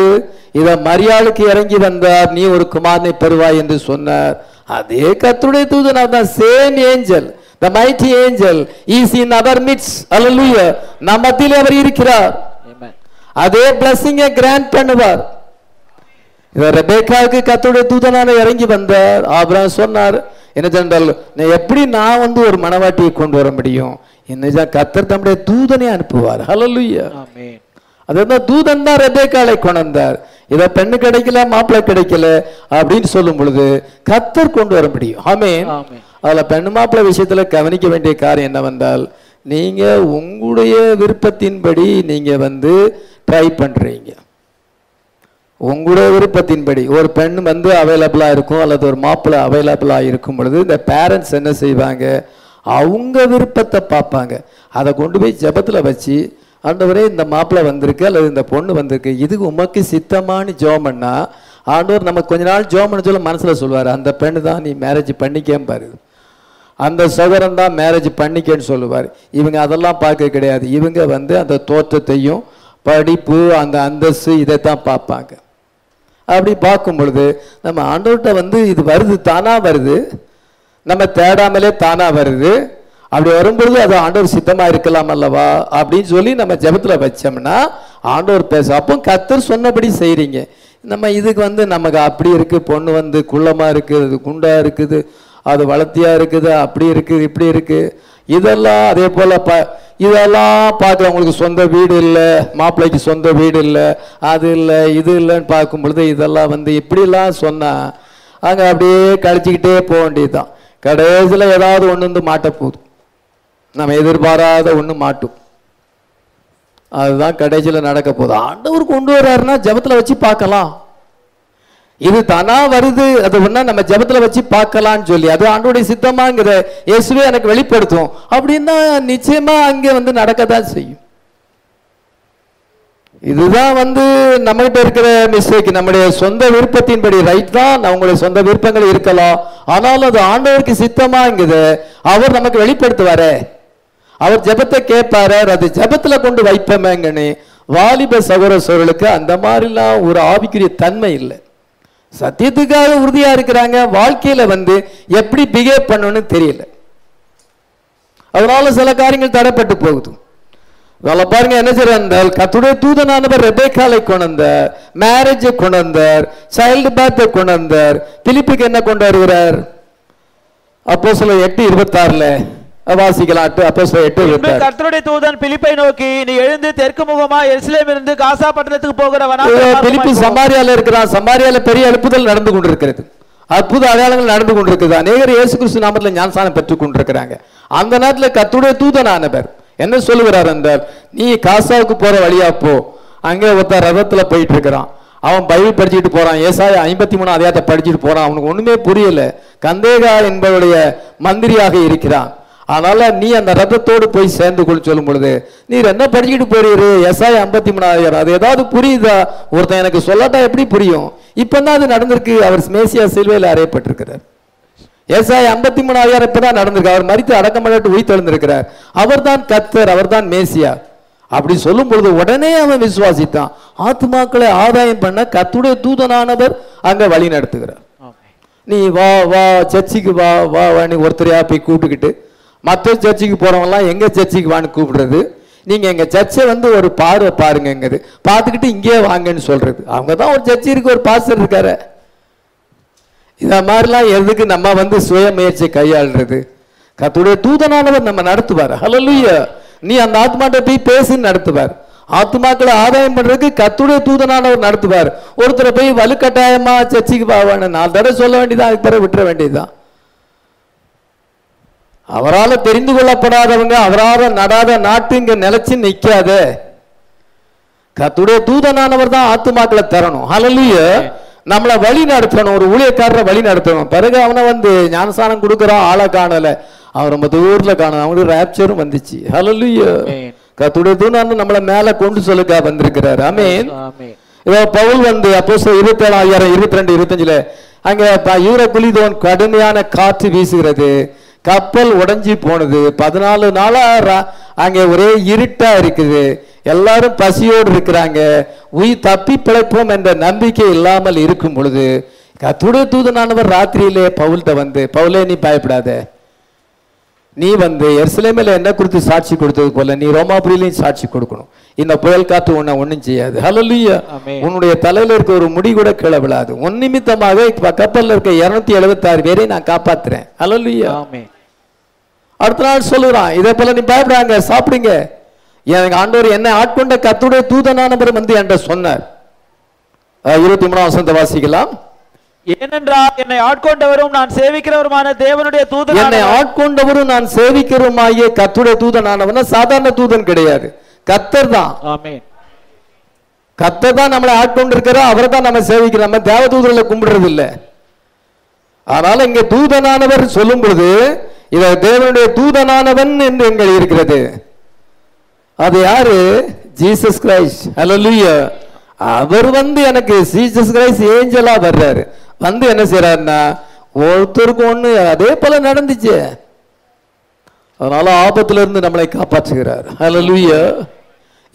இத மரியாளுக்கு இறங்கி வந்தார், நீ ஒரு குமாரனை பெறுவாய் என்று சொன்னார். அதே கர்த்தருடைய தூதனார் தான். Same angel, the mighty angel is in our midst. Hallelujah. நம்ம மத்தியிலே அவர் இருக்கிறார். அதே blessing கிராண்ட் பண்ணுவார். இத ரெபேக்காவுக்கு கர்த்தருடைய தூதனான இறங்கி வந்தார். ஆபிரகாம் சொன்னார், என்ன சொன்னால், எப்படி நான் ஒரு மணவாட்டியை கொண்டு வர முடியும்? இன்னைக்கு கர்த்தர் தம்முடைய தூதனை அனுப்புவார். ஹல்லேலூயா. ஆமென். அதான் தூதன் தான் ரெபேக்காளை கொண்டு வந்தார். இத பெண்ணு கிடைக்கல, மாப்பிள்ளை கிடைக்கல அப்படின்னு சொல்லும் பொழுது கர்த்தர் கொண்டு வர முடியும். ஆமென். அதுல பெண்ணு மாப்பிள்ளை விஷயத்துல கவனிக்க வேண்டிய காரியம் என்னவென்றால், நீங்க உங்களுடைய விருப்பத்தின்படி நீங்க ட்ரை பண்றீங்க. உங்களுடைய விருப்பத்தின்படி ஒரு பெண் அவைலபிளா இருக்கும் அல்லது ஒரு மாப்பிள்ளை அவைலபிளா இருக்கும் பொழுது இந்த பேரண்ட்ஸ் என்ன செய்வாங்க? அவங்க விருப்பத்தை பார்ப்பாங்க. அதை கொண்டு போய் ஜெபத்துல வச்சு, ஆண்டவரே இந்த மாப்பிள்ளை வந்திருக்கு அல்லது இந்த பொண்ணு வந்திருக்கு, இதுக்கு உமக்கு சித்தமானு ஜெபம் பண்ணா ஆண்டவர் நமக்கு கொஞ்ச நாள் ஜெபம் பண்ண சொல்ல மனசுல சொல்லுவார், அந்த பெண்ணு தான் நீ மேரேஜ் பண்ணிக்கேன்னு பாரு, அந்த சகோதரன் தான் மேரேஜ் பண்ணிக்கேன்னு சொல்லுவார். இவங்க அதெல்லாம் பார்க்க கிடையாது. இவங்க அந்த தோற்றத்தையும் படிப்பு அந்த அந்தஸ்து இதைத்தான் பார்ப்பாங்க. அப்படி பார்க்கும் பொழுது நம்ம ஆண்டவர்கிட்ட இது வருது, தானா வருது, நம்ம தேடாமலே தானா வருது. அப்படி வரும்பொழுது அது ஆண்டவர் சித்தமா இருக்கலாம் அல்லவா அப்படின்னு சொல்லி நம்ம ஜெபத்துல வச்சோம்னா ஆண்டவர் பேச. அப்போ கர்த்தர் சொன்னபடி செய்றீங்க. நம்ம இதுக்கு நமக்கு அப்படி இருக்கு, பொண்ணு குள்ளமா இருக்குது, அது குண்டா இருக்குது, அது வளர்த்தியா இருக்குது, அப்படி இருக்குது, இப்படி இருக்கு, இதெல்லாம் அதே போல இதெல்லாம் பார்க்க உங்களுக்கு சொந்த வீடு இல்லை, மாப்பிள்ளைக்கு சொந்த வீடு இல்லை, அது இல்லை, இது இல்லைன்னு பார்க்கும் பொழுது இதெல்லாம் இப்படிலாம் சொன்னா அங்கே அப்படியே கழிச்சிக்கிட்டே போக வேண்டியதுதான். கடைசியில் ஏதாவது ஒன்று மாட்ட போகுது, நம்ம எதிர்பாராத ஒன்று மாட்டும். அதுதான் கடைசியில் நடக்க போகுது. ஆண்டவர் கொண்டு வர்றாருன்னா ஜெபத்தில் வச்சு பார்க்கலாம். இது தானா வருது, அது ஒன்னா நம்ம ஜெபத்துல வச்சு பார்க்கலான்னு சொல்லி அது ஆண்டவருடைய சித்தமாங்கிற இயேசுவே எனக்கு வெளிப்படுத்தும் அப்படின்னா நிச்சயமா அங்கே நடக்கத்தான் செய்யும். இதுதான் நம்ம கிட்ட இருக்கிற மிஸ்டேக். நம்முடைய சொந்த விருப்பத்தின்படி ரைட் தான், அவங்களுடைய சொந்த விருப்பங்கள் இருக்கலாம், ஆனாலும் அது ஆண்டவருக்கு சித்தமாங்குது அவர் நமக்கு வெளிப்படுத்துவாரே. அவர் ஜெபத்தை கேட்பாரு, அது ஜெபத்துல கொண்டு வைப்பமேங்கன்னு வாலிப சகோதரர்களுக்கு அந்த மாதிரிலாம் ஒரு ஆவிக்குரிய தன்மை இல்லை. சத்தியத்துக்காக உறுதியா இருக்கிறாங்க, வாழ்க்கையில எப்படி பிஹேவ் பண்ணணும்னு தெரியல, அதனால சில காரியங்கள் தடைப்பட்டு போகுது. பாருங்க என்ன செய்யறார், கர்த்தருடைய தூதனானவர் ரெபேக்காலை கொண்டு வந்தார், மேரேஜை கொண்டு வந்தார், சைல்டு பர்த்தை கொண்டு வந்தார். பிலிப்புக்கு என்ன கொண்டு வருகிறார்? அப்போஸ்தலர் 8:26 வாசிக்கலாம். அப்போஸ்தலர் 8:26. கர்த்தருடைய தூதன் பிலிப்பை நோக்கி, நீ எழுந்து தெற்கு முகமா எருசலேம் இருந்து காசா பட்டணத்துக்கு போகிறவனா. பிலிப்பு சமாரியால இருக்கிறான். சமாரியால பெரிய எழுப்புதல் நடந்து கொண்டிருக்கிறது, அற்புத அடையாளங்கள் நடந்து கொண்டிருக்குது. அநேகர் இயேசு கிறிஸ்து நாமத்தில் ஞானஸ்நானம் பெற்றுக் கொண்டிருக்கிறாங்க. அந்த நேரத்தில் கர்த்தருடைய தூதனானவர் என்ன சொல்லுகிறார் என்றால், நீ காசாவுக்கு போற வழியா போ. அங்கே ஒருத்தர் ரதத்துல போயிட்டு இருக்கிறான், அவன் பைபிள் படிச்சுட்டு போறான், ஏசாயா 53 அதிகாரத்தை படிச்சுட்டு போறான். அவனுக்கு ஒண்ணுமே புரியல, கந்தேகா என்பவருடைய மந்திரியாக இருக்கிறான். அதனால நீ அந்த ரதத்தோடு போய் சேர்ந்து கொள்ள சொல்லும் பொழுது, நீர் என்ன படிச்சுட்டு போறீரு? ஏசாயா 53 அதிகாரம், அது ஏதாவது புரியுதா? ஒருத்தன் எனக்கு சொல்லாட்டா எப்படி புரியும்? இப்பதான் அது நடந்திருக்கு. அவர் மேசியா சிலுவையில் அறையப்பட்டிருக்கிறார். ஏசாயா 53 அதிகாரம் இப்பதான் நடந்திருக்கு. அவர் மரித்து அடக்கமட்டு உயிர்த்தெழுந்திருக்கிறார். அவர் தான் கர்த்தர், அவர் தான் மேசியா. அப்படி சொல்லும் பொழுது உடனே அவன் விசுவாசித்தான். ஆத்துமாக்களை ஆதாயம் பண்ண கர்த்தருடைய தூதனானவர் அங்க வழி நடத்துகிறார். நீ வா வா சர்ச்சுக்கு வா வா வான்னு ஒருத்தரையா போய் கூப்பிட்டுக்கிட்டு, மற்ற சர்ச்சுக்கு போறவங்கலாம் எங்க சர்ச்சுக்கு வான்னு கூப்பிடுறது, நீங்க எங்க சர்ச்சை வந்து ஒரு பார்வை பாருங்கிறது, பார்த்துக்கிட்டு இங்கே வாங்கன்னு சொல்றது. அவங்க தான் ஒரு சர்ச்சு இருக்கு, ஒரு பாஸ்டர் இருக்காரு. இத மாதிரிலாம் எதுக்கு நம்ம வந்து சுய முயற்சி கையாளுறது? கர்த்தருடைய தூதனானவர் நம்ம நடத்துவார். ஹல்லேலூயா. நீ அந்த ஆத்மாட்ட போய் பேசுன்னு நடத்துவார். ஆத்மாக்களை ஆதாயம் பண்றதுக்கு கர்த்தருடைய தூதனானவர் நடத்துவார். ஒருத்தரை போய் வலுக்கட்டாயமா சர்ச்சைக்கு பாவான்னு 4 தடவை சொல்ல வேண்டியதான், அதுக்கு பிறகு விட்டுற வேண்டியதுதான். அவரால் தெரிந்து கொள்ளப்படாதவங்க, அவரால் நடாத நாட்டு இங்க நிலைச்சு நிக்காத. கர்த்தருடைய தூதனானவர் தான் ஆத்துமாக்களை தரணும். ஹல்லேலூயா. நம்மளை வழி நடத்தணும், ஒரு ஊழியக்காரரை வழி நடத்தணும். பிறகு அவனை வந்து ஞானஸ்நானம் கொடுக்குறான், ஆளை காணல, அவன் ரொம்ப தூரத்துல காணல, அவனுக்கு ராப்சரும் வந்துச்சு. ஹல்லேலூயா. கர்த்தருடைய தூதன் நம்மளை மேல கொண்டு சொல்லுக்கா வந்திருக்கிறார். ஆமென். பவுல் வந்து அப்போஸ்தலர் 27:22-25 அங்க யூரகுலிதோன் கடுமையான காற்று வீசுகிறது, கப்பல் உடைஞ்சி போனது, 14 நாளா அங்கே ஒரே இருட்டா இருக்குது, எல்லாரும் பசியோடு இருக்கிறாங்க, உயிர் தப்பி பிழைப்போம் என்ற நம்பிக்கை இல்லாமல் இருக்கும் பொழுது கர்த்தருடைய தூதனானவர் ராத்திரியிலே பவுல்கிட்ட வந்து, பவுலே நீ பயப்படாத, நீ வந்து எருசலேமில் என்ன குறித்து சாட்சி கொடுத்தது போல நீ ரோமாபுரியிலையும் சாட்சி கொடுக்கணும். இந்த புயல் காற்று உன்னை ஒன்றும் செய்யாது. ஹல்லேலூயா. உன்னுடைய தலையில இருக்க ஒரு முடி கூட கீழே விழாது. உன் நிமித்தமாக கப்பல்ல இருக்க 276 பேரை நான் காப்பாத்துறேன். ஹல்லேலூயா. அடுத்த நாள் சொல்லுறான், இதே போல நீ பயப்படாங்க, சாப்பிடுங்க, எனக்கு ஆண்டவர் என்னை ஆட்கொண்ட கர்த்தருடைய தூதனானவர் வந்து என்ற சொன்னார். 23 வசனத்தை வாசிக்கலாம். ஏனென்றால் என்னை ஆட்கொண்டவரும் நான் சேவிக்கிறவருமான தேவனுடைய தூதன், என்னை ஆட்கொண்டவரும் நான் சேவிக்கிறவருமாகிய கர்த்தருடைய தூதனானவன் சாதாரண தூதன் கிடையாது, கர்த்தர் தான். ஆமென். கர்த்தர் தான் நம்மளை ஆட்கொண்டிருக்கிறார், அவர் தான் நம்ம சேவிக்கிறோம். நம்ம தேவதூதர்களை கும்பிடுறது இல்லை. அதனால இங்க தூதனானவர் சொல்லும் பொழுது இத தேவனுடைய தூதனானவன் என்று எங்கள் இருக்கிறது. அது யாரு? Jesus Christ. ஹல்லேலூயா. அவர் வந்து எனக்கு ஜீசஸ் கிரைஸ்ட் ஏஞ்சலா வர்றாரு, வந்து என்ன செய்யறாருன்னா ஒருத்தருக்கு ஒண்ணு அதே போல நடந்துச்சு. அதனால ஆபத்துல இருந்து நம்மளை காப்பாற்றுகிறார். ஹல்லேலூயா.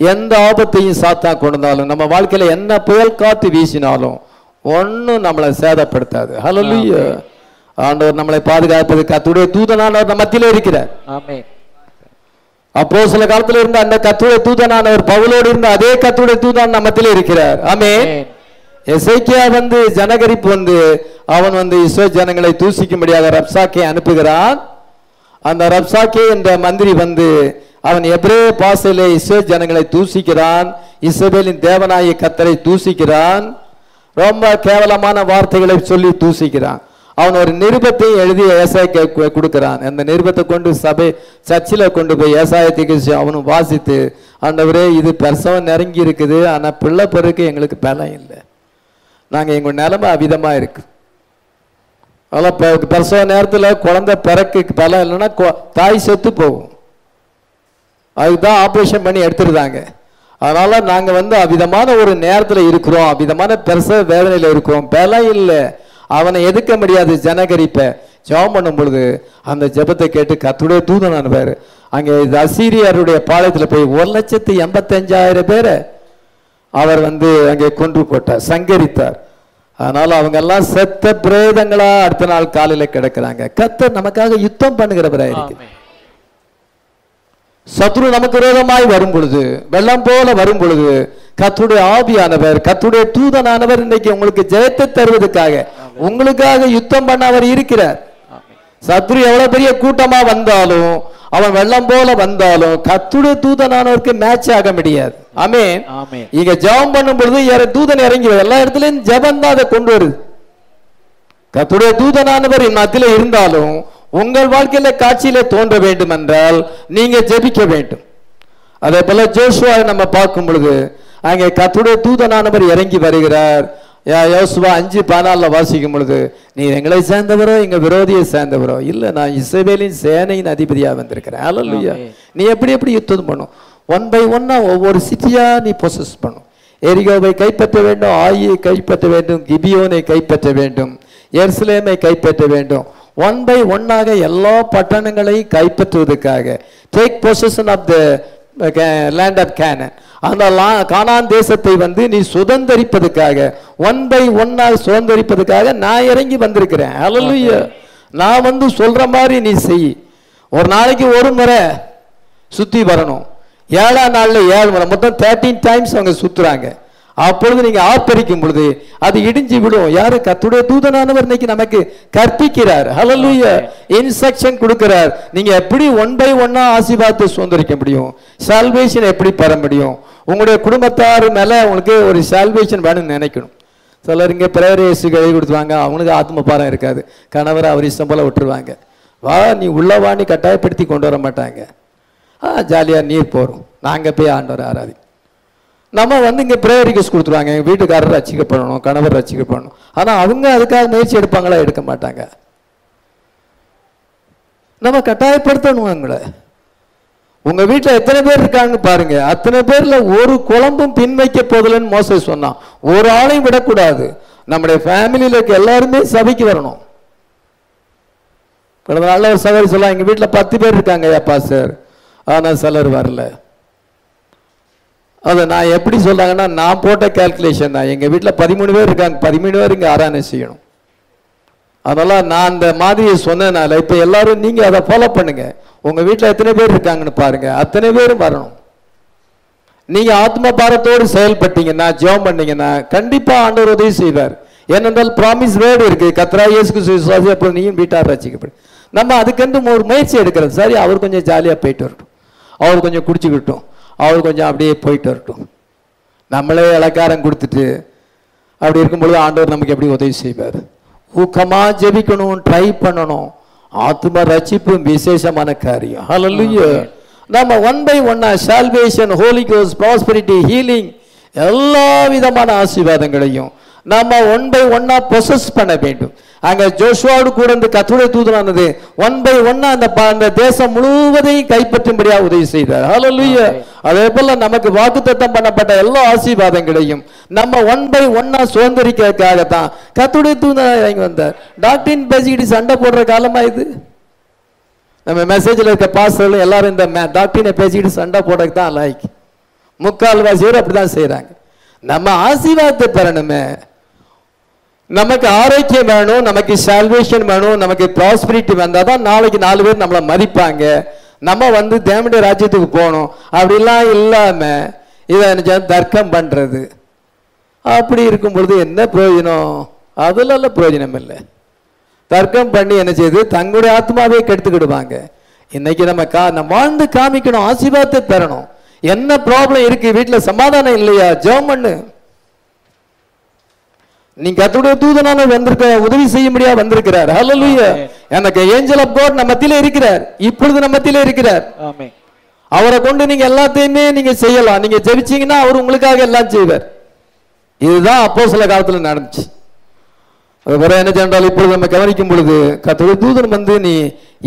எந்த ஆபத்தையும் சாத்தான் கொண்டாலும் நம்ம வாழ்க்கையில என்ன புயல் காத்து வீசினாலும் ஒன்னும் நம்மளை சேதப்படுத்தாது. ஹல்லேலூயா. ஆண்டவர் நம்மளை பாதுகாப்பது கர்த்தருடைய தூதனானவர் நம்ம மத்தியிலே இருக்கிறார். ஆமென். அப்போ சில காலத்துல இருந்த அந்த கர்த்தருடைய தூதனானவர் பவுலோடு இருந்த அதே கர்த்தருடைய தூதன் நம்ம மத்தியிலே இருக்கிறார். ஆமென். எசேக்கியா வந்து ஜனகரிப்பு வந்து அவன் வந்து இஸ்ரவேல் ஜனங்களை தூசிக்கும்படியாக ரப்சாக்கே அனுப்புகிறான். அந்த ரப்சாக்கே என்ற மந்திரி வந்து அவன் எபிரே பாஷையிலே இஸ்ரவேல் ஜனங்களை தூசிக்கிறான், இஸ்ரவேலின் தேவனாகிய கர்த்தரை தூசிக்கிறான், ரொம்ப கேவலமான வார்த்தைகளை சொல்லி தூசிக்கிறான். அவன் ஒரு நிருபத்தை எழுதி ஏசாய்க்கு கொடுக்கிறான். அந்த நிருபத்தை கொண்டு சபை சர்ச்சில் கொண்டு போய் ஏசாயத்துக்கு அவனும் வாசித்து, ஆண்டவரே இது பிரசவம் நெருங்கி இருக்குது, ஆனா பிள்ளை பிறகு எங்களுக்கு பலம் இல்லை, நாங்க எங்க நிலைமை அவிதமா இருக்கு, அதெல்லாம் பிரசவ நேரத்துல குழந்தை பிறக்கு பலம் இல்லைன்னா தாய் செத்து போகும், அதுதான் ஆபரேஷன் பண்ணி எடுத்துருந்தாங்க. அதனால நாங்க வந்து அவிதமான ஒரு நேரத்துல இருக்கிறோம், அவிதமான பிரசவ வேதனையில இருக்கிறோம், பலம் இல்லை, அவனை எதிர்க்க முடியாது. ஜனகரிப்ப ஜெபம் பண்ணும் பொழுது அந்த ஜெபத்தை கேட்டு கர்த்தருடைய தூதனானவர் அங்கே அசீரியருடைய பாளையத்தில் போய் 1,85,000 பேரை அவர் வந்து அங்கே கொன்று போட்டார், சங்கரித்தார். அதனால அவங்க எல்லாம் செத்த பிரேதங்களா அடுத்த நாள் காலையில கிடக்கிறாங்க. கர்த்தர் நமக்காக யுத்தம் பண்ணுகிறவரா இருக்கு. சத்ரு நமக்கு விரோதமாய் வரும் பொழுது, வெள்ளம் போல வரும் பொழுது, கர்த்தருடைய ஆவியானவர், கர்த்தருடைய தூதனானவர் இன்னைக்கு உங்களுக்கு ஜெயத்தை தருவதற்காக உங்களுக்காக யுத்தம் பண்ண அவர் இருக்கிறார். சத்ரு எவ்வளவு பெரிய கூட்டமா வந்தாலும், அவன் வெள்ளம் போல வந்தாலும் கர்த்தருடைய தூதனானவருக்கு மேட்ச் ஆக முடியாது. ஆமென். இங்க ஜெபம் பண்ணும் பொழுது தூதன் இறங்கி எல்லா இடத்துலயும் ஜெபம் தான் அதை கொண்டு வருது. கர்த்தருடைய தூதனானவர் மத்தியில இருந்தாலும் உங்கள் வாழ்க்கையில காட்சியில தோன்ற வேண்டும் என்றால் நீங்க ஜெபிக்க வேண்டும். அதே போல ஜோசுவா நம்ம பார்க்கும் பொழுது அங்கே கர்த்தருடைய தூதனானவர் இறங்கி வருகிறார். யோசுவா 5:14 வாசிக்கும் பொழுது, நீ எங்களை சேர்ந்தவரோ எங்க விரோதியை சேர்ந்தவரோ இல்ல, நான் இஸ்ரவேலின் சேனையின் அதிபதியா வந்திருக்கிறேன். ஹல்லேலூயா. நீ எப்படி எப்படி யுத்தம் பண்ணும், 1 by 1 ஒவ்வொரு சிட்டியா நீ பொசஸ் பண்ணும். எரிகோவை கைப்பற்ற வேண்டும், ஆயை கைப்பற்ற வேண்டும், கிபியோனை கைப்பற்ற வேண்டும், எருசலேமை கைப்பற்ற வேண்டும். 1 by 1 எல்லா பட்டணங்களையும் கைப்பற்றுவதற்காக, take possession of the land of Canaan, அந்த கானான் தேசத்தை நீ சுதந்தரிப்பதற்காக 1 by 1 சுதந்தரிப்பதற்காக நான் இறங்கி வந்திருக்கிறேன். ஹல்லேலூயா. நான் சொல்ற மாதிரி நீ செய். ஒரு நாளைக்கு ஒரு முறை சுத்தி வரணும், 7ஆம் நாள்ல 7 முறை, மொத்தம் 13 டைம்ஸ் அவங்க சுத்துறாங்க. அப்பொழுது நீங்க ஆர்ப்பரிக்கும் பொழுது அது இடிஞ்சு விடும். யாரு? கர்த்தருடைய தூதனானவர் இன்னைக்கு நமக்கு கற்பிக்கிறார். ஹல்லேலூயா. இன்ஸ்ட்ரக்ஷன் கொடுக்கிறார். நீங்க எப்படி 1 by 1 ஆசீர்வாதத்தை சுதந்தரிக்க முடியும், சால்வேஷன் எப்படி பெற முடியும், உங்களுடைய குடும்பத்தார் மேல உங்களுக்கு ஒரு சால்வேஷன் வேணும்னு நினைக்கணும். சிலர் இங்க பிரேரேசு கை கொடுத்துவாங்க, அவனுக்கு ஆத்ம பாரம் இருக்காது, கணவரை அவர் இஷ்டம் போல விட்டுருவாங்க. வா நீ உள்ளவாணி கட்டாயப்படுத்தி கொண்டு வர மாட்டாங்க. ஜாலியா நீர் போறோம், நாங்க போய் ஆண்டவரை ஆராதி. நம்ம இங்க பிரேயர் ரிக்வெஸ்ட் கொடுத்துருவாங்க, எங்க வீட்டுக்காரர் ரட்சிக்கப்படணும், கணவர் ரட்சிக்கப்படணும். ஆனா அவங்க அதுக்காக முயற்சி எடுப்பாங்களா? எடுக்க மாட்டாங்க. நம்ம கட்டாயப்படுத்தணும் அவங்கள. உங்க வீட்டுல எத்தனை பேர் இருக்காங்க பாருங்க, அத்தனை பேர்ல ஒரு குழம்பும் பின் வைக்க போதில்லைன்னு மோசஸ் சொன்னான். ஒரு ஆளையும் விடக்கூடாது. நம்முடைய ஃபேமிலியில இருக்க எல்லாருமே சபைக்கு வரணும். கடந்த நாள்ல ஒரு சகோதரி சொல்லலாம், எங்க வீட்டுல 10 பேர் இருக்காங்க ஐயா சார், ஆனா சிலர் வரல. அதை நான் எப்படி சொல்றாங்கன்னா, நான் போட்ட கால்குலேஷன் தான். எங்க வீட்டுல 13 பேர் இருக்காங்க, 13 பேர் இங்க ஆராதனை செய்யணும். அதனால நான் அந்த மாதிரியை சொன்னதுனால இப்ப எல்லாரும் நீங்க அதை ஃபாலோ பண்ணுங்க. உங்க வீட்டுல எத்தனை பேர் இருக்காங்கன்னு பாருங்க, அத்தனை பேரும் வரணும். நீங்க ஆத்ம பாரத்தோடு செயல்பட்டீங்கன்னா, ஜெபம் பண்ணீங்கன்னா கண்டிப்பா ஆண்டவர் உதவி செய்வார். ஏனென்றால் ப்ராமிஸ் வேர்டு இருக்கு, கர்த்தராகிய இயேசு கிறிஸ்து விசுவாசி அப்போ நீயும் வீட்டார் ரட்சிக்கப்படும். நம்ம அதுக்கென்று ஒரு முயற்சி எடுக்கிறது. சரி, அவர் கொஞ்சம் ஜாலியா போயிட்டு வரட்டும், அவர் கொஞ்சம் குடிச்சுக்கிட்டோம், அவர் கொஞ்சம் அப்படியே போயிட்டு வரட்டும், நம்மளே இலக்காரம் கொடுத்துட்டு அப்படி இருக்கும் பொழுது ஆண்டவர் நமக்கு எப்படி உதவி செய்வார்? ஊக்கமா ஜெபிக்கணும், ட்ரை பண்ணணும். ஆத்ம ரட்சிப்பு விசேஷமான காரியம். ஹல்லேலூயா. நம்ம 1 by 1 salvation, holy ghost, prosperity, healing, எல்லா விதமான ஆசீர்வாதங்களையும் நம்ம 1 by 1 பொசஸ் பண்ண வேண்டும். அங்க ஜோஷுவாவோடு கூட இந்த கர்த்தருடைய தூதனானது 1 by 1 அந்த தேசம் முழுவதையும் கைப்பற்றும்படியா உதவி செய்தார். ஹல்லேலூயா. அதே போல நமக்கு வாக்குத்தத்தம் பண்ணப்பட்ட எல்லா ஆசீர்வாதங்களையும் நம்ம 1 by 1 சுதந்திரிக்கிறதுக்காகத்தான் கர்த்தருடைய தூதன் இறங்கி வந்தார். டாக்டரின் பேசிக்கிட்டு சண்டை போடுற காலமா இது? நம்ம மெசேஜ்ல இருக்க பாஸ்டர்கள் எல்லாரும் இந்த டாக்டரினை பேசிக்கிட்டு சண்டை போடுறதுக்கு தான் லைக். முக்கால்வாசியோர் அப்படிதான் செய்யறாங்க. நம்ம ஆசீர்வாதத்தை பெறணுமே, நமக்கு ஆரோக்கியம் வேணும், நமக்கு சால்வேஷன் வேணும், நமக்கு ப்ராஸ்பெரிட்டி வந்தாதான் நாளைக்கு 4 பேர் நம்மளை மதிப்பாங்க. நம்ம தேவனுடைய ராஜ்யத்துக்கு போகணும். அப்படிலாம் இல்லாம இதை தர்க்கம் பண்றது, அப்படி இருக்கும் பொழுது என்ன பிரயோஜனம்? அதுல பிரயோஜனம் இல்லை. தர்க்கம் பண்ணி என்ன செய்யுது, தங்களுடைய ஆத்மாவே கெடுத்துக்கிடுவாங்க. இன்னைக்கு நம்ம வாழ்ந்து காமிக்கணும், ஆசீர்வாதத்தை பெறணும். என்ன ப்ராப்ளம் இருக்கு வீட்டுல, சமாதானம் இல்லையா? ஜெபம் பண்ணு. நீங்க கர்த்தருடைய தூதனால வந்திருக்க, உதவி செய்ய முடியாது வந்திருக்கிறார். ஹல்லேலூயா. எனக்கு ஏஞ்சல் ஆஃப் காட் நம்ம மத்தியிலே இருக்கிறார், இப்பொழுது நம்ம மத்தியிலே இருக்கிறார். ஆமென். அவரை கொண்டு நீங்க எல்லாத்தையுமே நீங்க செய்யலாம். நீங்க ஜெபிச்சீங்கன்னா அவர் உங்களுக்காக எல்லாம் செய்வார். இதுதான் அப்போஸ்தல காலத்துல நடந்துச்சு. அது வேற என்ன சென்றால், இப்பொழுது நம்ம கவனிக்கும் பொழுது கர்த்தருடைய தூதன் நீ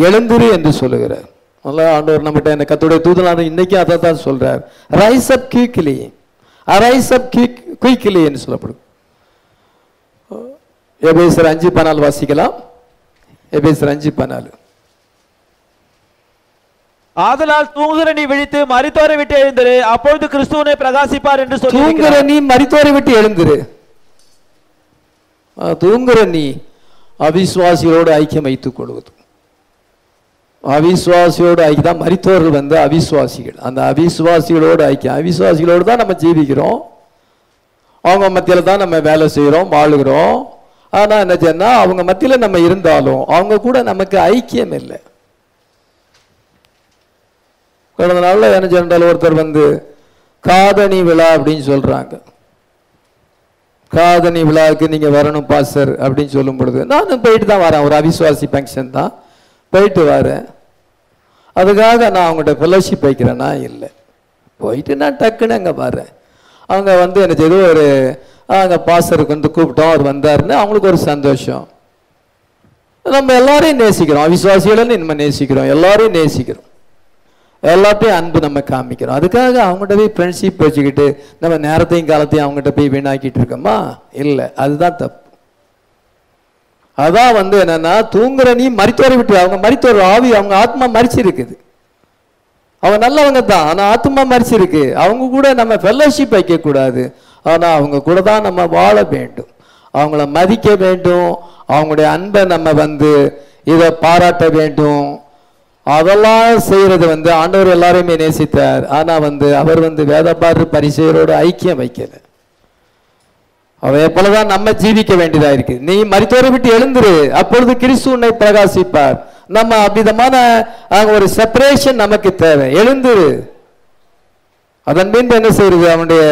எழுந்திரு என்று சொல்லுகிறார். ஆண்டவர் நம்மகிட்ட என்ன கர்த்தருடைய தூதனான இன்னைக்கு அதை தான் சொல்றார். ரைஸ் அப் குயிக்லி, ரைஸ் அப் குயிக்லி என்று சொல்லப்படும். எபேசியர் 5:14 வாசிக்கலாம். எபேசியர் 5:14. ஆதலால் தூங்குகிற நீ விழித்து மரித்தோரை விட்டு எழுந்திரு, அப்பொழுது கிறிஸ்துவனை பிரகாசிப்பார் என்று சொல்லி. தூங்குகிற நீ மரித்தோரை விட்டு எழுந்திரு. தூங்குகிற நீ அவிசுவாசிகளோடு ஐக்கியம் வைத்துக் கொள்வது. அவிசுவாசியோடு ஐக்கியம் தான். மரித்தோர்கள் வந்து அவிசுவாசிகள். அந்த அவிசுவாசிகளோடு ஐக்கியம். அவிசுவாசிகளோடு தான் நம்ம ஜீவிக்கிறோம், அவங்க மத்தியில் தான் நம்ம வேலை செய்கிறோம், வாழுகிறோம். ஆனால் என்ன சொன்னா, அவங்க மத்தியில் நம்ம இருந்தாலும் அவங்க கூட நமக்கு ஐக்கியம் இல்லை. கடந்த நாளில் என்ன சொன்னால், ஒருத்தர் வந்து காதணி விழா அப்படின்னு சொல்றாங்க. காதணி விழாவுக்கு நீங்க வரணும் பாஸ்டர் அப்படின்னு சொல்லும் பொழுது நானும் போயிட்டு தான் வரேன். ஒரு அவிசுவாசி ஃபங்க்ஷன் தான், போயிட்டு வரேன். அதுக்காக நான் அவங்கள்ட்ட ஃபெலோஷிப் வைக்கிறேன்னா இல்லை, போயிட்டு நான் டக்குன்னு அங்கே வரேன். அவங்க வந்து என்ன செய்து, ஒரு அங்கே பாஸ்டருக்கு வந்து கூப்பிட்டோம், அவர் வந்தாருன்னு அவங்களுக்கு ஒரு சந்தோஷம். நம்ம எல்லாரையும் நேசிக்கிறோம், அவிசுவாசிகளும் நம்ம நேசிக்கிறோம், எல்லாரையும் நேசிக்கிறோம், எல்லாத்தையும் அன்பு நம்ம காமிக்கிறோம். அதுக்காக அவங்ககிட்ட போய் ஃப்ரெண்ட்ஷிப் வச்சுக்கிட்டு நம்ம நேரத்தையும் காலத்தையும் அவங்ககிட்ட போய் வீணாக்கிட்டு இருக்கோமா? இல்லை, அதுதான் தப்பு. அதான் வந்து என்னன்னா, தூங்குற நீ மரித்தோரை விட்டு, அவங்க மரித்தோர் ஆவி, அவங்க ஆத்மா மரிச்சிருக்குது. அவங்க நல்லவங்க தான், ஆனால் ஆத்மா மரிச்சிருக்கு. அவங்க கூட நம்ம ஃபெல்லோஷிப் வைக்கக்கூடாது. ஆனால் அவங்க கூட தான் நம்ம வாழ வேண்டும், அவங்கள மதிக்க வேண்டும், அவங்களுடைய அன்பை நம்ம வந்து இதை பாராட்ட வேண்டும். அதெல்லாம் செய்யறது வந்து ஆண்டவர் எல்லாரையுமே நேசித்தார். ஆனால் வந்து அவர் வந்து வேதபாரர் பரிசேயரோடு ஐக்கியம் வைக்கல. அதே போலதான் நம்ம ஜீவிக்க வேண்டியதா இருக்கு. நீ மரித்தோரை விட்டு எழுந்துரு, அப்பொழுது கிறிஸ்து உன்னை பிரகாசிப்பார். நம்ம அவ்விதமான ஒரு செப்பரேஷன் நமக்கு தேவை. எழுந்துரு. அதன் பின்பு என்ன செய்யறது, அவனுடைய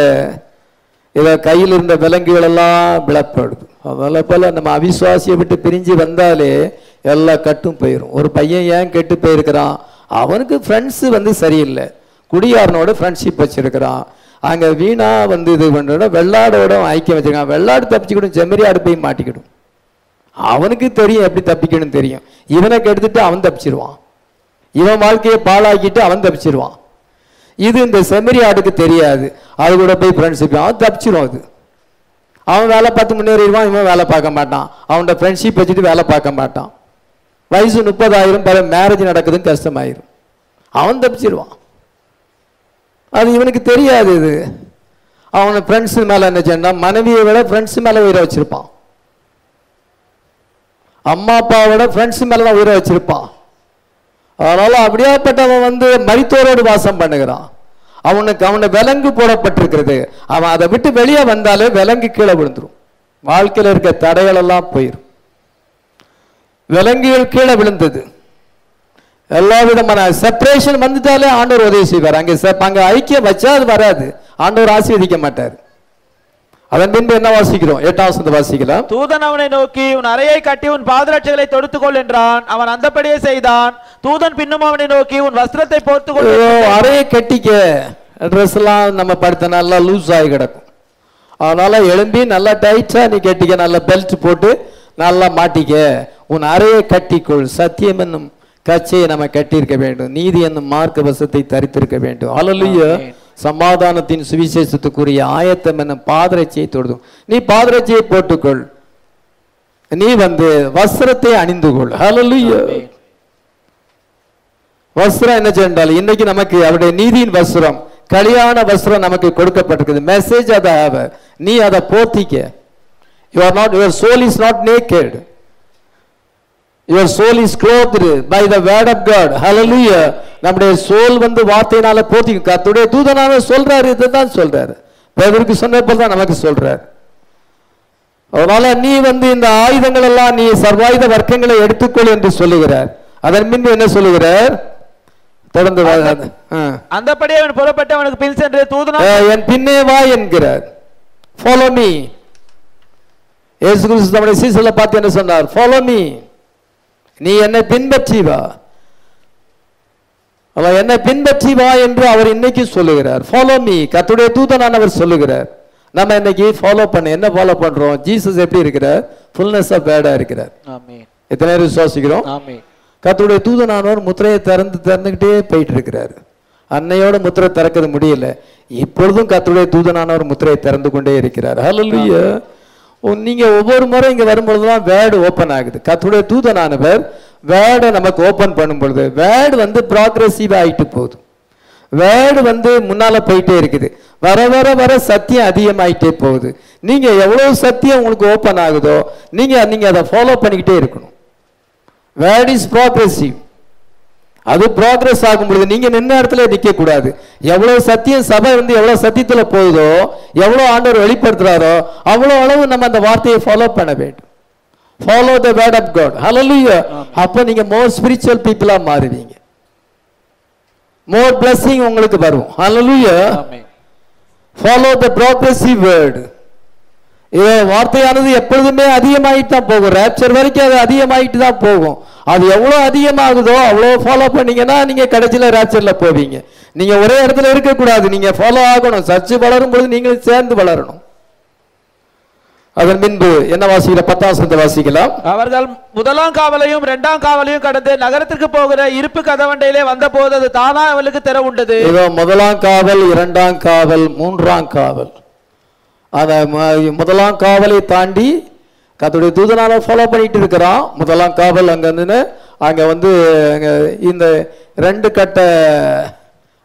இதை கையில் இருந்த விலங்குகள் எல்லாம் விளப்படுது. அதனால போல நம்ம அவிசுவாசியை விட்டு பிரிஞ்சு வந்தாலே எல்லா கட்டும் போயிடும். ஒரு பையன் ஏன் கெட்டு போயிருக்கிறான், அவனுக்கு ஃப்ரெண்ட்ஸு வந்து சரியில்லை, குடியாரனோட ஃப்ரெண்ட்ஷிப் வச்சிருக்கிறான். அங்கே வீணா வந்து இது பண்ணுறோட வெள்ளாடோட ஐக்கியம் வச்சிருக்கான். வெள்ளாடு தப்பிச்சுக்கிடும், செம்மறி ஆடு போய் மாட்டிக்கிடும். அவனுக்கு தெரியும் எப்படி தப்பிக்கணும் தெரியும். இவனை கெடுத்துட்டு அவன் தப்பிச்சிருவான், இவன் வாழ்க்கையை பாழாக்கிட்டு அவன் தப்பிச்சிருவான். இது இந்த செம்மறி ஆடுக்கு தெரியாது, அது கூட போய் ஃப்ரெண்ட்ஷிப், அவன் தப்பிச்சிரும். அது அவன் வேலை பார்த்து முன்னேறிடுவான், இவன் வேலை பார்க்க மாட்டான், அவன்கிட்ட ஃப்ரெண்ட்ஷிப் வச்சுட்டு வேலை பார்க்க மாட்டான். வயசு 30,000, பல மேரேஜ் நடக்குதுன்னு கஷ்டமாயிரும், அவன் தப்பிச்சிருவான். அது இவனுக்கு தெரியாது. இது அவனை ஃப்ரெண்ட்ஸு மேலே என்ன செய்யணும், மனைவியை விட ஃப்ரெண்ட்ஸு மேலே உயிரை வச்சிருப்பான், அம்மா அப்பாவை விட ஃப்ரெண்ட்ஸு மேலே தான் உயிரை வச்சிருப்பான். அதனால அப்படியாப்பட்டவன் வந்து மரித்தோரோடு வாசம் பண்ணுகிறான். அவனை விலங்கு போடப்பட்டிருக்கிறது. அவன் அதை விட்டு வெளியே வந்தாலே விலங்கு கீழே விழுந்துரும், வாழ்க்கையில் இருக்க தடைகள் எல்லாம் போயிடும். விலங்குகள் கீழே விழுந்தது, எல்லா விதமான செப்பரேஷன் வந்துட்டாலே ஆண்டவர் உதவி செய்வார். அங்கே ஐக்கியம் வச்சா அது வராது, ஆண்டவர் ஆசீர்வதிக்க மாட்டார். அதன் பின்பு என்ன வாசிக்கிறோம், 8ஆம் வசனத்தை வாசிக்கலாம். தூதன் அவனை நோக்கி உன் அறையை கட்டி உன் பாதரட்சைகளை தொடுத்துக்கொள் என்றான். அவன் அந்தபடியே செய்தான். தூதன் பின்னும் அவனை நோக்கி உன் வஸ்திரத்தை போர்த்துக்கொள். அறையை கட்டிக்க, ட்ரெஸ் எல்லாம் நம்ம படுத்த நல்லா லூஸ் ஆகி கிடக்கும். அதனால எழும்பி நல்லா டைட்டா நீ கட்டிக்க, நல்ல பெல்ட் போட்டு நல்லா மாட்டிக்க, உன் அறையை கட்டிக்கொள். சத்தியம் என்னும் கச்சையை நம்ம கட்டியிருக்க வேண்டும், நீதி என்னும் மார்க்க வசத்தை தரித்திருக்க வேண்டும். அல்லேலூயா. சமாதானத்தின் சுவிசேஷத்துக்குரிய ஆயத்தம் என்னும் பாதரட்சியை தொடுதும். நீ பாதரட்சியை போட்டுக்கொள், நீ வந்து வஸ்திரத்தை அணிந்து கொள். அல்லேலூயா. வஸ்திரம் என்ன சென்றால், இன்னைக்கு நமக்கு அவருடைய நீதியின் வஸ்திரம், கல்யாண வஸ்திரம் நமக்கு கொடுக்கப்பட்டிருக்குது. மெசேஜ் அதை நீ அதை போத்திக்க. your soul is not naked, your soul is clothed by the word of God. Hallelujah. நம்முடைய சோல் வந்து வார்த்தையினால போத்திக்கும். கர்த்தருடைய தூதனான சொல்றாரு, இதுதான் சொல்றாரு. பேதுருக்கு சொன்னபோது தான் நமக்கு சொல்றாரு. அதனால நீ வந்து இந்த ஆயுதங்கள் எல்லாம், நீ சர்வாயுத வர்க்கங்களை எடுத்துக்கொள் என்று சொல்லுகிறார். அதன் பின்பு என்ன சொல்லுகிறார், தொடர்ந்து அந்தபடியே அவன் புறப்பட்டு அவனுக்கு பின் சென்று தூதனா என் பின்னே வா என்கிறார். Follow me. இயேசு கிறிஸ்து நம்முடைய சீசர்களை பார்த்து என்ன சொன்னார், ஃபாலோ மீ, நீ என்னை பின்பற்றி வா. என்னை பின்பற்றி வா என்று அவர் இன்னைக்கு சொல்லுகிறார். ஃபாலோ மீ, கர்த்தருடைய தூதனானவர் சொல்லுகிறார். நம்ம இன்னைக்கு ஃபாலோ பண்ண என்ன ஃபாலோ பண்றோம், ஜீசஸ் எப்படி இருக்கிறார், ஃபுல்னஸ் ஆஃப் வேர்டா இருக்கிறார். ஆமென். எத்தனை பேர் விசுவாசிக்கிறோம்? ஆமென். கர்த்தருடைய தூதனானவர் முத்திரையை திறந்துகிட்டே போயிட்டு இருக்கிறார். அன்னையோட முத்திரை திறக்கிறது முடியல, இப்பொழுதும் கர்த்தருடைய தூதனானவர் முத்திரையை திறந்து கொண்டே இருக்கிறார். ஹல்லேலூயா. நீங்க ஒவ்வொரு முறை இங்க வரும்பொழுதுதான் வேர்டு ஓப்பன் ஆகுது. கர்த்தருடைய தூதனானவர் வேர்டை நமக்கு ஓப்பன் பண்ணும் பொழுது வேர்டு வந்து ப்ராக்ரெசிவா ஆயிட்டு போகுது. வேர்டு வந்து முன்னால போயிட்டே இருக்குது. வர வர வர சத்தியம் அதிகமாயிட்டே போகுது. நீங்க எவ்வளவு சத்தியம் உங்களுக்கு ஓப்பன் ஆகுதோ நீங்க அதை ஃபாலோ பண்ணிக்கிட்டே இருக்கணும். Word is progressive. அது ப்ராக்ரஸ் ஆகும் பொழுது நீங்க நின்ன இடத்துல நிக்க கூடாது. எவ்வளவு சத்தியம் சபை வந்து எவ்வளவு சத்தியத்துல போகுதோ, எவ்வளவு ஆண்டவர் வெளிப்படுத்துறாரோ அவ்வளவு அளவு நம்ம அந்த வார்த்தையை ஃபாலோ பண்ண வேண்டும். Follow the word of God. Hallelujah. அப்ப நீங்க மோர் ஸ்பிரிச்சுவல் பீப்புளா மாறுவீங்க. மோர் blessing உங்களுக்கு வரும். Hallelujah. Follow the progressive word. வார்த்தையானது எப்பொழுதுமே அதிகமாயிட்டு தான் போகும். ரேப்சர் வரைக்கும் அது அதிகமாயிட்டு தான் போகும். அது எவ்வளவு அதிகமாகுதோ அவ்வளோ ஃபாலோ பண்ணீங்கன்னா நீங்க கடைசியில ரேப்சர்ல போவீங்க. நீங்க ஒரே இடத்துல இருக்க கூடாது, நீங்க ஃபாலோ ஆகணும். சர்ச்சு வளரும் பொழுது நீங்களும் சேர்ந்து வளரணும். அதன் பின்பு என்ன வாசிக்கிற 10ஆம் வசனத்தை வாசிக்கலாம். அவர்கள் முதலாம் காவலையும் இரண்டாம் காவலையும் கடந்து நகரத்திற்கு போகிற இருப்பு கதவண்டையிலே வந்த போது அது தானா அவளுக்கு திற உண்டது. இதோ முதலாம் காவல், இரண்டாம் காவல், மூன்றாம் காவல். அத முதலாம் காவலை தாண்டி கர்த்தருடைய தூதனால ஃபாலோ பண்ணிட்டு இருக்கிறான். முதலாம் காவல் அங்க இருந்து அங்க வந்து இந்த 2 கட்ட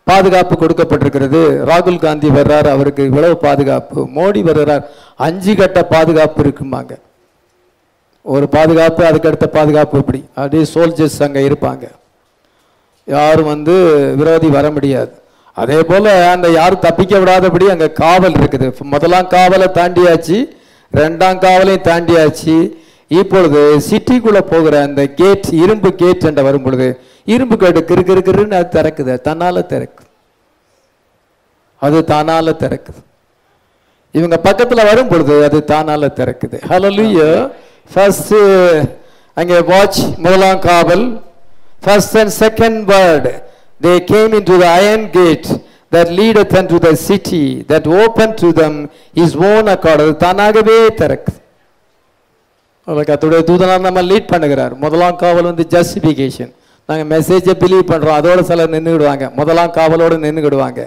பாதுகாப்பு கொடுக்கப்பட்டிருக்கிறது. ராகுல் காந்தி வர்றார், அவருக்கு இவ்வளவு பாதுகாப்பு. மோடி வர்றார், 5 கட்ட பாதுகாப்பு இருக்குமாங்க. ஒரு பாதுகாப்பு, அதுக்கு அடுத்த பாதுகாப்பு, இப்படி அப்படியே சோல்ஜர்ஸ் அங்க இருப்பாங்க. யாரும் வந்து விரோதி வர முடியாது. அதே போல அந்த யாரும் தப்பிக்க விடாதபடி அங்க காவல் இருக்குது. முதலாம் காவலை தாண்டியாச்சு, இரண்டாம் காவலையும் தாண்டியாச்சு. இப்பொழுது சிட்டிக்குள்ள போகிற அந்த கேட், இரும்பு கேட் என்ற வரும் பொழுது இரும்பு கேட்டு கிருன்னு அது திறக்குது. தன்னால திறக்குது, அது தானால திறக்குது. இவங்க பக்கத்துல வரும் பொழுது அது தானால திறக்குது. ஹல்லேலூயா. ஃபர்ஸ்ட் அங்கே வாட்ச், முதலாம் காவல், first and second word. They came into the iron gate that leadeth unto the city, that opened to them his own accord. அது தானாகவே திறக்குது. கர்த்தருடைய தூதனார் நம்ம லீட் பண்ணுகிறார். முதலாம் காவல் வந்து ஜஸ்டிஃபிகேஷன். நாங்கள் மெசேஜை பிலீவ் பண்ணுறோம், அதோட சிலர் நின்றுக்கிடுவாங்க, முதலாம் காவலோடு நின்றுக்கிடுவாங்க.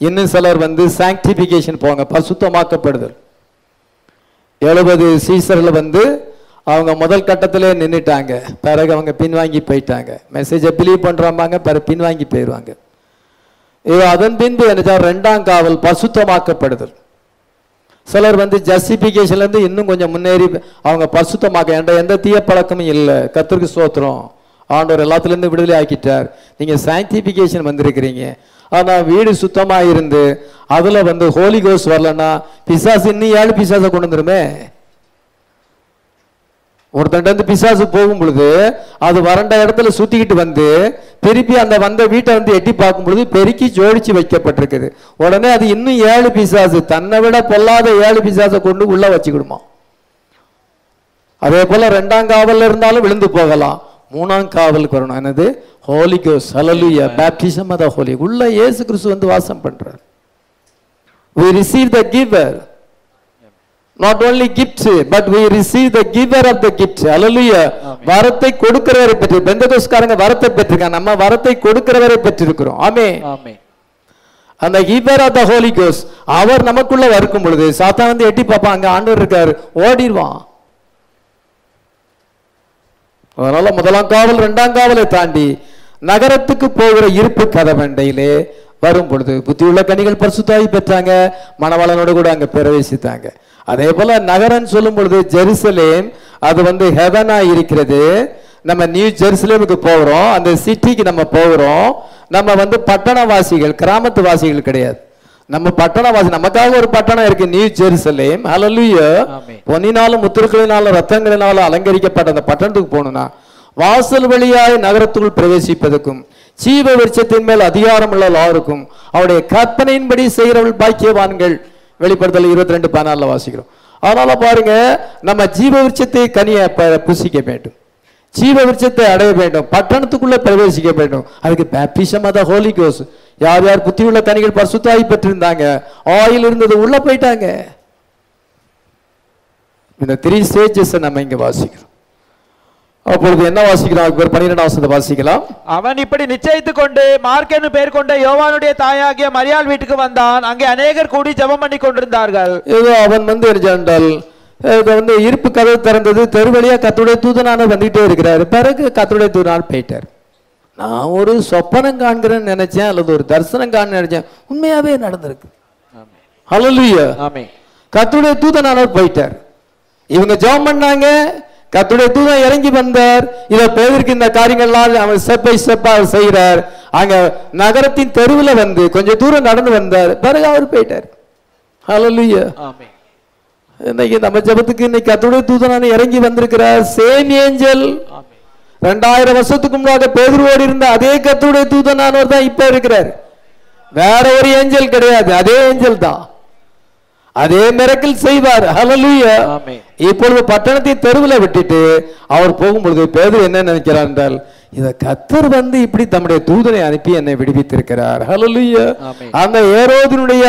இன்னும் சிலர் வந்து சாங்டிஃபிகேஷன் போவாங்க, பசுத்தமாக்கப்படுதல். 70 சீசரில் வந்து அவங்க முதல் கட்டத்திலே நின்றுட்டாங்க, பிறகு அவங்க பின்வாங்கி போயிட்டாங்க. மெசேஜை பிலீவ் பண்ணுறாங்க, பிறகு பின்வாங்கி போயிடுவாங்க. அதன் பின்பு என்ன, ரெண்டாம் காவல் பசுத்தமாக்கப்படுதல். சிலர் வந்து ஜஸ்டிஃபிகேஷன்லேருந்து இன்னும் கொஞ்சம் முன்னேறி அவங்க பசுத்தமாக்க, எந்த தீய பழக்கமும் இல்லை, கர்த்தருக்கு ஸ்தோத்திரம், ஆண்டவர் எல்லாத்துலேருந்து விடுதலை ஆக்கிட்டார். நீங்கள் சாங்டிஃபிகேஷன் வந்திருக்கிறீங்க. ஆனால் வீடு சுத்தமாக இருந்து அதில் வந்து ஹோலி கோஸ்ட் வரலன்னா பிசாசு இன்னும் 7 பிசாசை கொண்டு வந்துருமே. ஒருத்தன் வந்து பிசாசு போகும் பொழுது அது வறண்ட இடத்துல சுத்திக்கிட்டு வந்து திருப்பி அந்த வந்த வீட்டை வந்து எட்டி பார்க்கும் பொழுது பெருக்கி ஜோடிச்சு வைக்கப்பட்டிருக்குது. உடனே அது இன்னும் 7 பிசாசு, தன்னை விட பொல்லாத 7 பிசாசை கொண்டு உள்ள வச்சுக்கிடுமா. அதே போல 2ஆம் காவல்ல இருந்தாலும் விழுந்து போகலாம், 3ஆம் காவலுக்கு வரணும். என்னது? Holy ghost. Hallelujah. Baptism of the holy. உள்ள இயேசு கிறிஸ்து வந்து வாசம் பண்றார். we receive the giver, not only gift but we receive the giver of the gift. Hallelujah. வரத்தை கொடுக்கிறவரை பெற்று, பெந்தகோஸ்காரங்க வரத்தை பெற்றிருக்காங்க, நம்ம வரத்தை கொடுக்கிறவரை பெற்றிருக்கிறோம். ஆமென். ஆமென். அந்த giver of the holy ghost அவர் நமக்குள்ள வரும் பொழுது சாத்தான் வந்து எட்டி பாப்பான், அங்க ஆண்டவர் இருக்காரு, ஓடிடுவான். அதனால முதலாம் காவல், 2ஆம் காவலை தாண்டி நகரத்துக்கு போகிற இருப்பு கதவண்டையிலே வரும் பொழுது புத்தியுள்ள கனிகள் பரிசுத்தாவி பெற்றாங்க, மணவாளனோடு கூட அங்க பிரவேசித்தாங்க. அதே போல நகரம் சொல்லும் பொழுது ஜெருசலேம், அது வந்து ஹெவனா இருக்கிறது. நம்ம நியூ ஜெருசலேமுக்கு போகிறோம், அந்த சிட்டிக்கு நம்ம போகிறோம். நம்ம வந்து பட்டணவாசிகள், கிராமத்து வாசிகள் கிடையாது, நம்ம பட்டணவாசி. நமக்காக ஒரு பட்டணம் இருக்கு, நியூ ஜெருசலேம். ஹல்லேலூயா. பொன்னினாலும் முத்திரைகளினாலும் ரத்தங்களினாலும் அலங்கரிக்கப்பட்ட அந்த பட்டணத்துக்கு போகணும்னா வாசல் வழியாய் நகரத்துக்குள் பிரவேசிப்பதற்கும் ஜீவ விருட்சத்தின் மேல் அதிகாரம் உள்ள எல்லாருக்கும் அவருடைய கற்பனையின்படி செய்கிறவர்கள் பாக்கியவான்கள். வெளிப்படுத்தல் 22:14 வாசிக்கிறோம். அதனால பாருங்க, நம்ம ஜீவ விருட்சத்தை கனியை புசிக்க வேண்டும், ஜீவ விருட்சத்தை அடைய வேண்டும், பட்டணத்துக்குள்ள பிரவேசிக்க வேண்டும். அதுக்கு baptism of the holy ghost. யார் யார் புத்தியுள்ள கனிகள் பரிசுத்தாவி பெற்றிருந்தாங்க, ஆயில் இருந்தது, உள்ள போயிட்டாங்க. இந்த 3 ஸ்டேஜஸ் நம்ம இங்க வாசிக்கிறோம். அப்பொழுது என்ன வாசிக்கிறோம்? 12ஆம் வசனத்தை வாசிக்கலாம். அவன் இப்படி நிச்சயித்துக் கொண்டு மார்க் என்னும் பெயர் கொண்ட யோவானுடைய தாயாகிய மரியாள் வீட்டுக்கு வந்தான். அங்கே அநேகர் கூடி ஜெபம் பண்ணி கொண்டிருந்தார்கள். ஏதோ அவன் வந்து என்றால் வந்து இருப்பு கதவு திறந்தது, தெருவழியா கர்த்தருடைய தூதனான வந்துகிட்டே இருக்கிறாரு. பிறகு கர்த்தருடைய தூதனான போயிட்டார். நான் ஒரு சொப்பனம் காண்கிறேன்னு நினைச்சேன், அல்லது ஒரு தரிசனம் காண நினைச்சேன், உண்மையாவே நடந்திருக்கு. ஹல்லேலூயா. ஆமென். கர்த்தருடைய தூதனானவர் போயிட்டார். இவங்க ஜெபம் பண்ணாங்க, கர்த்தருடைய தூதன் இறங்கி வந்தார். இத பேதருக்கு இந்த காரியங்கள்லாம் அவர் ஸ்டெப் பை ஸ்டெப்பா செய்கிறார். அங்க நகரத்தின் தெருவில் வந்து கொஞ்சம் தூரம் நடந்து வந்தார். பிறகு அவர் போயிட்டார். ஹல்லேலூயா. ஆமென். இன்னைக்கு நம்ம ஜெபத்துக்கு இன்னைக்கு கர்த்தருடைய தூதனான இறங்கி வந்திருக்கிறார். Same angel. 2000 வருஷத்துக்கு முன்னாக பேதுருவோடு இருந்த அதே கர்த்தருடைய தூதனானவர் தான் இப்ப இருக்கிறார். வேற ஒரு ஏஞ்சல் கிடையாது, அதே ஏஞ்சல் தான். அதே மிரக்கல் செய்வார். ஹல்லேலூயா. ஆமென். இப்பொழுது பட்டணத்தை தெருவில் விட்டுட்டு அவர் போகும்பொழுது பேதுரு என்ன நினைக்கிறார் என்றால், இத கர்த்தர் வந்து இப்படி தம்முடைய தூதனை அனுப்பி என்னை விடுவித்திருக்கிறார். ஹல்லேலூயா. அந்த ஏரோதினுடைய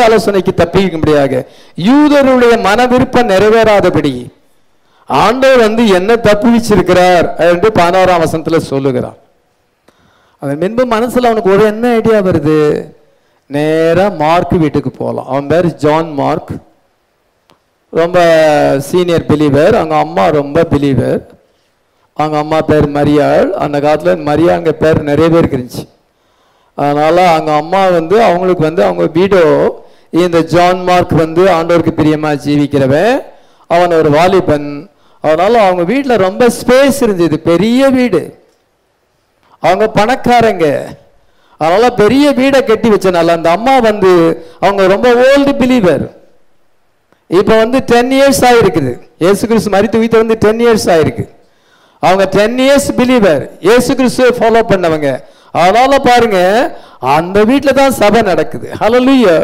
ஆலோசனைக்கு தப்பிக்கும்படியாக யூதருடைய மன விருப்பம் நிறைவேறாதபடி ஆண்டவர் வந்து என்ன தப்புவிச்சிருக்கிறார் என்று 16ஆம் வசனத்துல சொல்லுகிறார். அவன் முன்பு மனசுல அவனுக்கு ஒரு என்ன ஐடியா வருது, நேரா மார்க் வீட்டுக்கு போகலாம். அவன் பேர் ஜான் மார்க், ரொம்ப சீனியர் பிலீவர். அவங்க அம்மா ரொம்ப பிலீவர். அவங்க அம்மா பேர் மரியாள். அந்த காலத்தில் மரியாங்க பேர் நிறைய பேருக்கு இருந்துச்சு. அதனால் அவங்க அம்மா வந்து அவங்களுக்கு வந்து அவங்க வீடோ இந்த ஜான் மார்க் வந்து ஆண்டவருக்கு பிரியமாக ஜீவிக்கிறவன், அவன் ஒரு வாலிபன். அதனால் அவங்க வீட்டில் ரொம்ப ஸ்பேஸ் இருந்தது, பெரிய வீடு. அவங்க பணக்காரங்க, அதனால் பெரிய வீடை கட்டி வச்சனால அந்த அம்மா வந்து அவங்க ரொம்ப ஓல்டு பிலீவர். இப்போ வந்து 10 இயர்ஸ் ஆகிருக்குது. இயேசு கிறிஸ்து மரித்து உயிர்த்து வந்து 10 இயர்ஸ் ஆகிருக்கு. அவங்க 10 இயர்ஸ் பிலீவர், இயேசு கிறிஸ்துவை ஃபாலோ பண்ணவங்க. அதனால பாருங்க, அந்த வீட்டில் தான் சபை நடக்குது. ஹல்லேலூயா.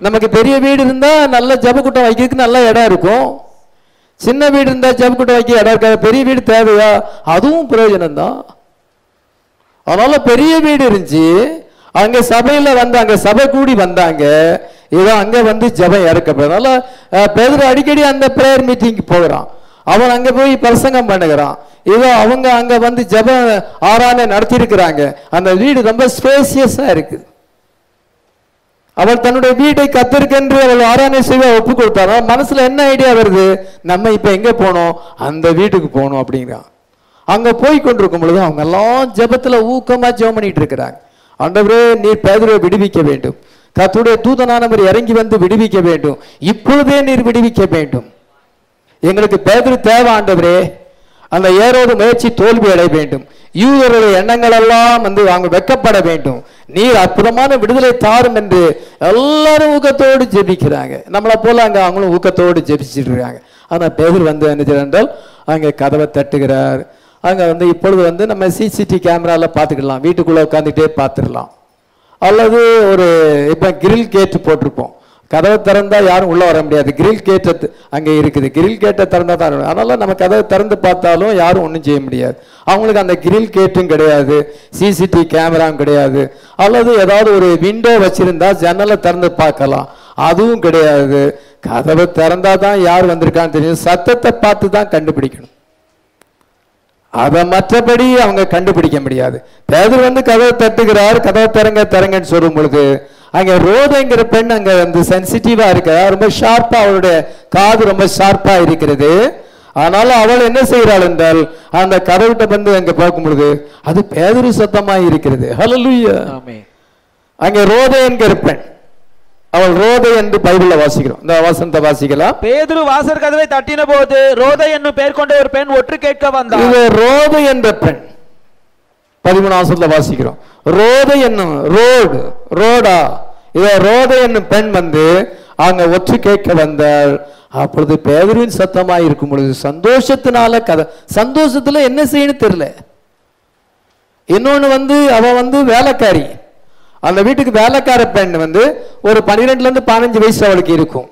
நமக்கு பெரிய வீடு இருந்தா நல்ல ஜெபக்கூட்டம் வைக்கிறதுக்கு நல்ல இடம் இருக்கும். சின்ன வீடு இருந்தா ஜெபக்கூட்டம் வைக்க இடம் இருக்காது. பெரிய வீடு தேவையா? அதுவும் பிரயோஜனம் தான். அதனால பெரிய வீடு இருந்துச்சு. அங்க சபையில வந்து அங்க சபை கூடி வந்தாங்க. ஏதோ அங்க வந்து ஜெபம் இறக்கப்படும். அதனால பேதுரு அடிக்கடி அந்த பிரேயர் மீட்டிங்க்கு போகிறான். அவன் அங்க போய் பிரசங்கம் பண்ணுகிறான். ஏதோ அவங்க அங்க வந்து ஜெப ஆராதனை நடத்தி இருக்கிறாங்க. அந்த வீடு ரொம்ப ஸ்பேசியஸா இருக்கு. அவள் தன்னுடைய வீட்டை கர்த்தருக்கென்று அவள் ஆராதனை செய்ய ஒப்பு கொடுத்தாரா. மனசுல என்ன ஐடியா வருது, நம்ம இப்ப எங்க போனோம், அந்த வீட்டுக்கு போகணும் அப்படிங்கிறான். அங்க போய் கொண்டிருக்கும் பொழுது அவங்க எல்லாம் ஜெபத்துல ஊக்கமா ஜெபம் பண்ணிட்டு இருக்கிறாங்க. ஆண்டவரே, நீர் பேதுருவை விடுவிக்க வேண்டும். கர்த்தருடைய தூதனானவர் இறங்கி வந்து விடுவிக்க வேண்டும். இப்பொழுதே நீர் விடுவிக்க வேண்டும். எங்களுக்கு பேதுரு தேவை ஆண்டவரே. அந்த ஏரோது முயற்சி தோல்வி அடைய வேண்டும். யூதருடைய எண்ணங்கள் எல்லாம் வந்து அவங்க வெக்கப்பட வேண்டும். நீர் அற்புதமான விடுதலை தாரும் என்று எல்லாரும் ஊக்கத்தோடு ஜெபிக்கிறாங்க. நம்மளை போல அங்க அவங்களும் ஊக்கத்தோடு ஜெபிச்சுட்டு இருக்காங்க. ஆனா பேதுரு வந்து என்ன செய்யறால் அங்க கதவை தட்டுகிறார். அங்க வந்து இப்பொழுது வந்து நம்ம சிசிடிவி கேமரால பாத்துக்கலாம், வீட்டுக்குள்ள உட்காந்துட்டே பார்த்துடலாம். அல்லது ஒரு இப்ப கிரில் கேட்டு போட்டிருப்போம், கதவை திறந்தா யாரும் உள்ள வர முடியாது. கிரில் கேட்டு அங்கே இருக்குது, கிரில் கேட்டை திறந்தா தான். அதனால நம்ம கதவை திறந்து பார்த்தாலும் யாரும் ஒன்றும் செய்ய முடியாது. அவங்களுக்கு அந்த கிரில் கேட்டும் கிடையாது, சிசிடிவி கேமராவும் கிடையாது. அல்லது ஏதாவது ஒரு விண்டோ வச்சிருந்தா ஜன்னலை திறந்து பார்க்கலாம், அதுவும் கிடையாது. கதவை திறந்தா தான் யார் வந்திருக்கான்னு தெரியும். சத்தத்தை பார்த்து தான் கண்டுபிடிக்கணும். அதை மற்றபடி அவங்க கண்டுபிடிக்க முடியாது. பேதுரு வந்து கதவை தட்டுகிறார். கதவை திறங்கன்னு சொல்லும் பொழுது அங்க ரோதைங்கிற பெண் அங்க வந்து சென்சிட்டிவா இருக்கிறார். ரொம்ப ஷார்ப்பா, அவளுடைய காது ரொம்ப ஷார்ப்பா இருக்கிறது. அதனால அவள் என்ன செய்கிறாள் என்றால் அந்த கதவிட்ட வந்து அங்க பார்க்கும் பொழுது அது பேதுரு சத்தமா இருக்கிறது. ஹல்லேலூயா. அங்க ரோதை என்கிற பெண், அவள் ரோதை என்று பைபிள்ல வாசிக்கிறோம். இந்த வசனத்தை வாசிக்கலாம். பேதுரு வாசல் கதவை தட்டின போது ரோதை என்னும் பெயர் கொண்ட ஒரு பெண் ஒற்று கேட்க வந்தாள். இது ரோதை என்ற பெண் 13ஆம் வசனத்துல வாசிக்கிறோம். ரோதை என்னும் ரோடா, இத ரோதை என்னும் பெண் வந்து அங்க ஒற்று கேட்க வந்தாள். அப்பொழுது பேதுருவின் சத்தமாய் இருக்கும் பொழுது சந்தோஷத்தினால சந்தோஷத்துல என்ன செய்யணும் தெரியல. இன்னொன்னு வந்து அவ வந்து வேலைக்காரி, அந்த வீட்டுக்கு வேலைக்கார பெண் வந்து ஒரு 12ல இருந்து 15 வயசு அவளுக்கு இருக்கும்.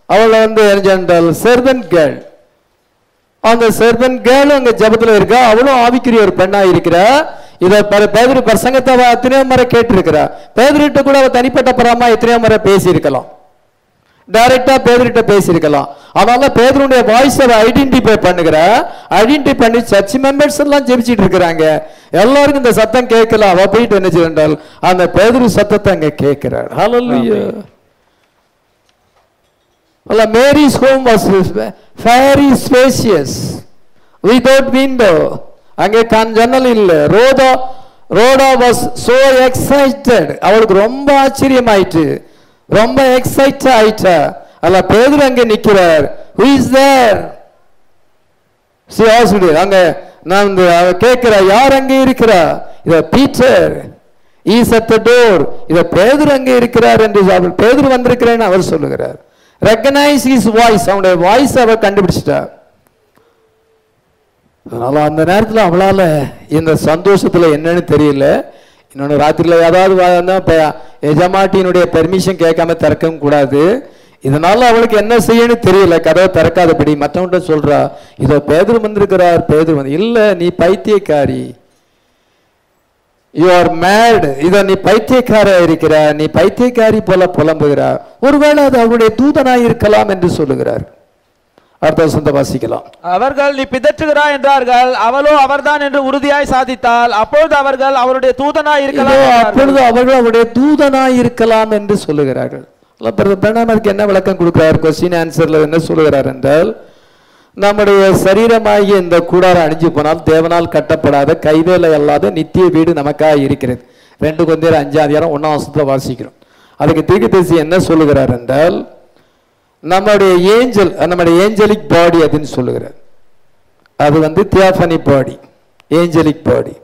அவளை வந்து சர்வன்ட் கேர்ள். அந்த சர்வன்ட் கேர்ள் அங்க ஜபத்துல இருக்கா. அவளும் ஆவிக்குரிய ஒரு பெண்ணா இருக்கிறா. இத பேதுரு பிரசங்கத்தை எத்தனையோ முறை கேட்டிருக்கிறா. பேதுருட்ட கூட அவ தனிப்பட்ட பரமா எத்தனையோ முறை பேசி இருக்கலாம், டைரக்டா பேதுருட்ட பேசி இருக்கலாம். அதனால பேதுருடைய வாய்ஸ் ஐடென்டிஃபை பண்ணுகிறா. ஐடென்டிஃபை பண்ணி சர்ச் மெம்பர்ஸ் எல்லாம் ஜெபிச்சிட்டு இருக்கிறாங்க. எல்லாருக்கும் இந்த சத்தம் கேட்கலாம். அவ போயிட்டு என்ன செய்தால் அந்த பேதுரு சத்தத்தை அங்க கேட்கிறார். ஹல்லேலூயா. Mary's home was very spacious without window. அங்கே ஜன்னல் இல்ல. ரோடா was so excited. அவளுக்கு ரொம்ப ஆச்சரியமாயிட்டு, ரொம்ப எக்ஸைட் ஆயிட்டா. அல்ல பேதுரு அங்கே நிக்கிறார். Who is there? அங்க நான் கேட்கிற யார் அங்கே இருக்கிறா? இத Peter is at the door. இத பேதுரு அங்கே இருக்கிறார் என்று பேதுரு வந்திருக்கிறேன்னு அவர் சொல்லுகிறார். ரெகனைஸ் ஹிஸ் வாய்ஸ், அவனுடைய வாய்ஸ் அவர் கண்டுபிடிச்சிட்டார். அதனால அந்த நேரத்தில் அவளால இந்த சந்தோஷத்துல என்னன்னு தெரியல. இன்னொன்று ராத்திரியில் ஏதாவது எஜமாட்டியினுடைய பெர்மிஷன் கேட்காம திறக்கவும் கூடாது. இதனால அவளுக்கு என்ன செய்யணும் தெரியல, கதவை திறக்காதபடி மற்றவன்கிட்ட சொல்றா, இதோ பேதுரு வந்திருக்கிறார். பேதுரு வந்து, இல்ல நீ பைத்தியக்காரி, யூ ஆர் மேட், இதோ நீ பைத்தியக்கார இருக்கிற, நீ பைத்தியக்காரி போல புலம்புகிறார். ஒருவேளை அது அவருடைய தூதனாய் இருக்கலாம் என்று சொல்லுகிறார். அடுத்த வசனத்தை வாசிக்கலாம். அவர்கள் நீ பிதற்றுகிறாய் என்றார்கள், அவளோ அவர்தான் என்று உறுதியாய் சாதித்தால், அப்பொழுது அவர்கள் அவருடைய தூதனாய் இருக்கலாம், அப்பொழுது அவர்கள் அவருடைய தூதனாய் இருக்கலாம் என்று சொல்லுகிறார்கள். அதுக்கு என்ன விளக்கம் கொடுக்கிறார்? கொஸ்டின் ஆன்சர்ல என்ன சொல்லுகிறார் என்றால், நம்முடைய சரீரமாகிய இந்த கூடாரம் அணிஞ்சு போனால் தேவனால் கட்டப்படாத கைவேலை அல்லாத நித்திய வீடு நமக்காக இருக்கிறது. 2 கொரிந்தியர் 5:1 வாசிக்கிறோம். அதுக்கு தீர்க்கதரிசி என்ன சொல்லுகிறார் என்றால், நம்முடைய ஏஞ்சலிக் பாடி அதுன்னு சொல்லுகிறார். அது வந்து தியாஃபனி பாடி, ஏஞ்சலிக் பாடி.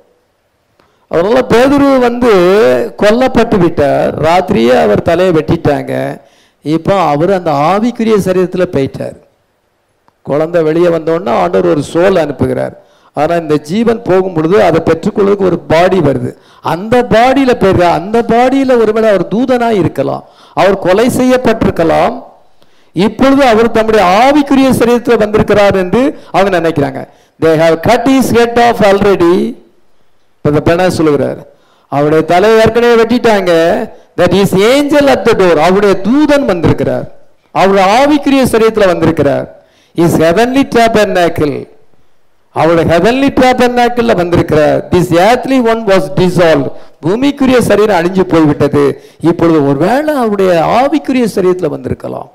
அதனால பேதுரு கொல்லப்பட்டு விட்டார். ராத்திரியே அவர் தலையை வெட்டிட்டாங்க. இப்போ அவர் அந்த ஆவிக்குரிய சரீரத்தில் போயிட்டார். குழந்தை வெளியே வந்தோன்னா ஆண்டவர் ஒரு சோல் அனுப்புகிறார். ஆனால் இந்த ஜீவன் போகும் பொழுது அதை பெற்றுக்கொள்வதற்கு ஒரு பாடி வருது. அந்த பாடியில் போயிருக்கார். அந்த பாடியில் ஒருவேளை அவர் தூதனாய் இருக்கலாம், அவர் கொலை செய்யப்பட்டிருக்கலாம். இப்பொழுது அவர் தம்முடைய ஆவிக்குரிய சரீரத்தில் வந்திருக்கிறார் என்று அவங்க நினைக்கிறாங்க. they have cut his head off already. சொல்லுகிறார், அவருடைய தலையை ஏற்கனவே வெட்டிட்டாங்க. that is angel at the door, அவருடைய தூதன் வந்திருக்கிறார், அவருடைய ஆவிக்குரிய சரீரத்தில் வந்திருக்கிறார். is heavenly tabernacle, அவருடைய heavenly tabernacle வந்திருக்கிறார். this earthly one was dissolved, பூமிக்குரிய சரீரம் அழிஞ்சு போய்விட்டது. இப்பொழுது ஒருவேளை அவருடைய ஆவிக்குரிய சரீரத்தில் வந்திருக்கலாம்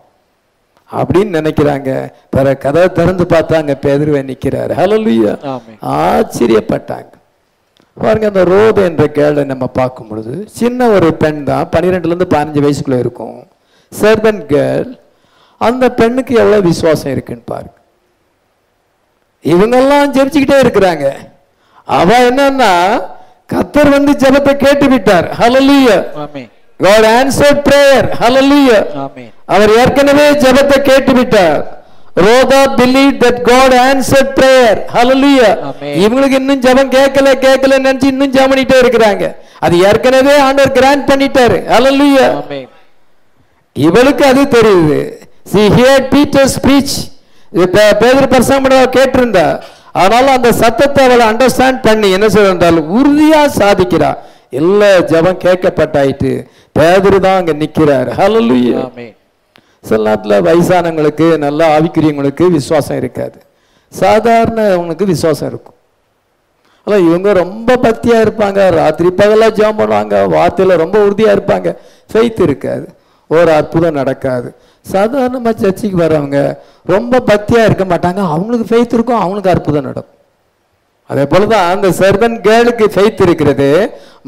அப்படின்னு நினைக்கிறாங்க. பிற கதவை திறந்து பார்த்தாங்க, பேதுருவே நிற்கிறார். ஹல்லேலூயா, ஆச்சரியப்பட்டாங்க. பாருங்க, அந்த ரோபு என்ற கேளை நம்ம பார்க்கும் பொழுது சின்ன ஒரு பெண் தான், 12 to 15 வயசுக்குள்ள இருக்கும், சர்வன்ட் கேர்ள். அந்த பெண்ணுக்கு எவ்வளவு விசுவாசம் இருக்குன்னு பாருங்க. இவங்கெல்லாம் ஜெபிச்சுக்கிட்டே இருக்கிறாங்க. அவ என்னன்னா, கர்த்தர் ஜெபத்தை கேட்டு விட்டார். ஹல்லேலூயா, ஆமென். God answered prayer. Hallelujah. Amen. அவர் ஏற்கனவே ஜெபத்தை கேட்டு விட்டார். ரோதா believed that God answered prayer. Hallelujah. இவங்களுக்கு இன்னும் ஜெபம் கேட்கல நினைச்சு இன்னும் ஜெபம் பண்ணிட்டே இருக்கிறாங்க. அது ஏற்கனவே ஆண்டவர் கிராண்ட் பண்ணிட்டாரு. Hallelujah. Amen. இவளுக்கு அது தெரியுது. she heard Peter's speech. பேதுரு பிரசங்கம் கேட்டிருந்தா. அதனால அந்த சத்தத்தை அவளை அண்டர்ஸ்டாண்ட் பண்ணி என்ன சொல்றால் உறுதியா சாதிக்கிறா. இல்ல ஜெபம் கேட்கப்பட்டாயிட்டு, பேதுரு தான் அங்க நிக்கிறார். ஹல்லேலூயா, ஆமென். சில நேரத்தில் வயசானவங்களுக்கு, நல்ல ஆவிக்குரியவங்களுக்கு விசுவாசம் இருக்காது, சாதாரணவங்களுக்கு விசுவாசம் இருக்கும். ஆனால் இவங்க ரொம்ப பக்தியா இருப்பாங்க, ராத்திரி பகலாக ஜெபம் பண்ணுவாங்க, வார்த்தையில ரொம்ப உறுதியா இருப்பாங்க, ஃபெய்த் இருக்காது, ஒரு அற்புதம் நடக்காது. சாதாரணமாக சர்ச்சைக்கு வரவங்க ரொம்ப பக்தியா இருக்க மாட்டாங்க, அவங்களுக்கு ஃபெய்த் இருக்கும், அவங்களுக்கு அற்புதம் நடக்கும். அதே போலதான் அந்த சர்வன்ட் கேர்ளுக்கு ஃபெய்த் இருக்கிறது.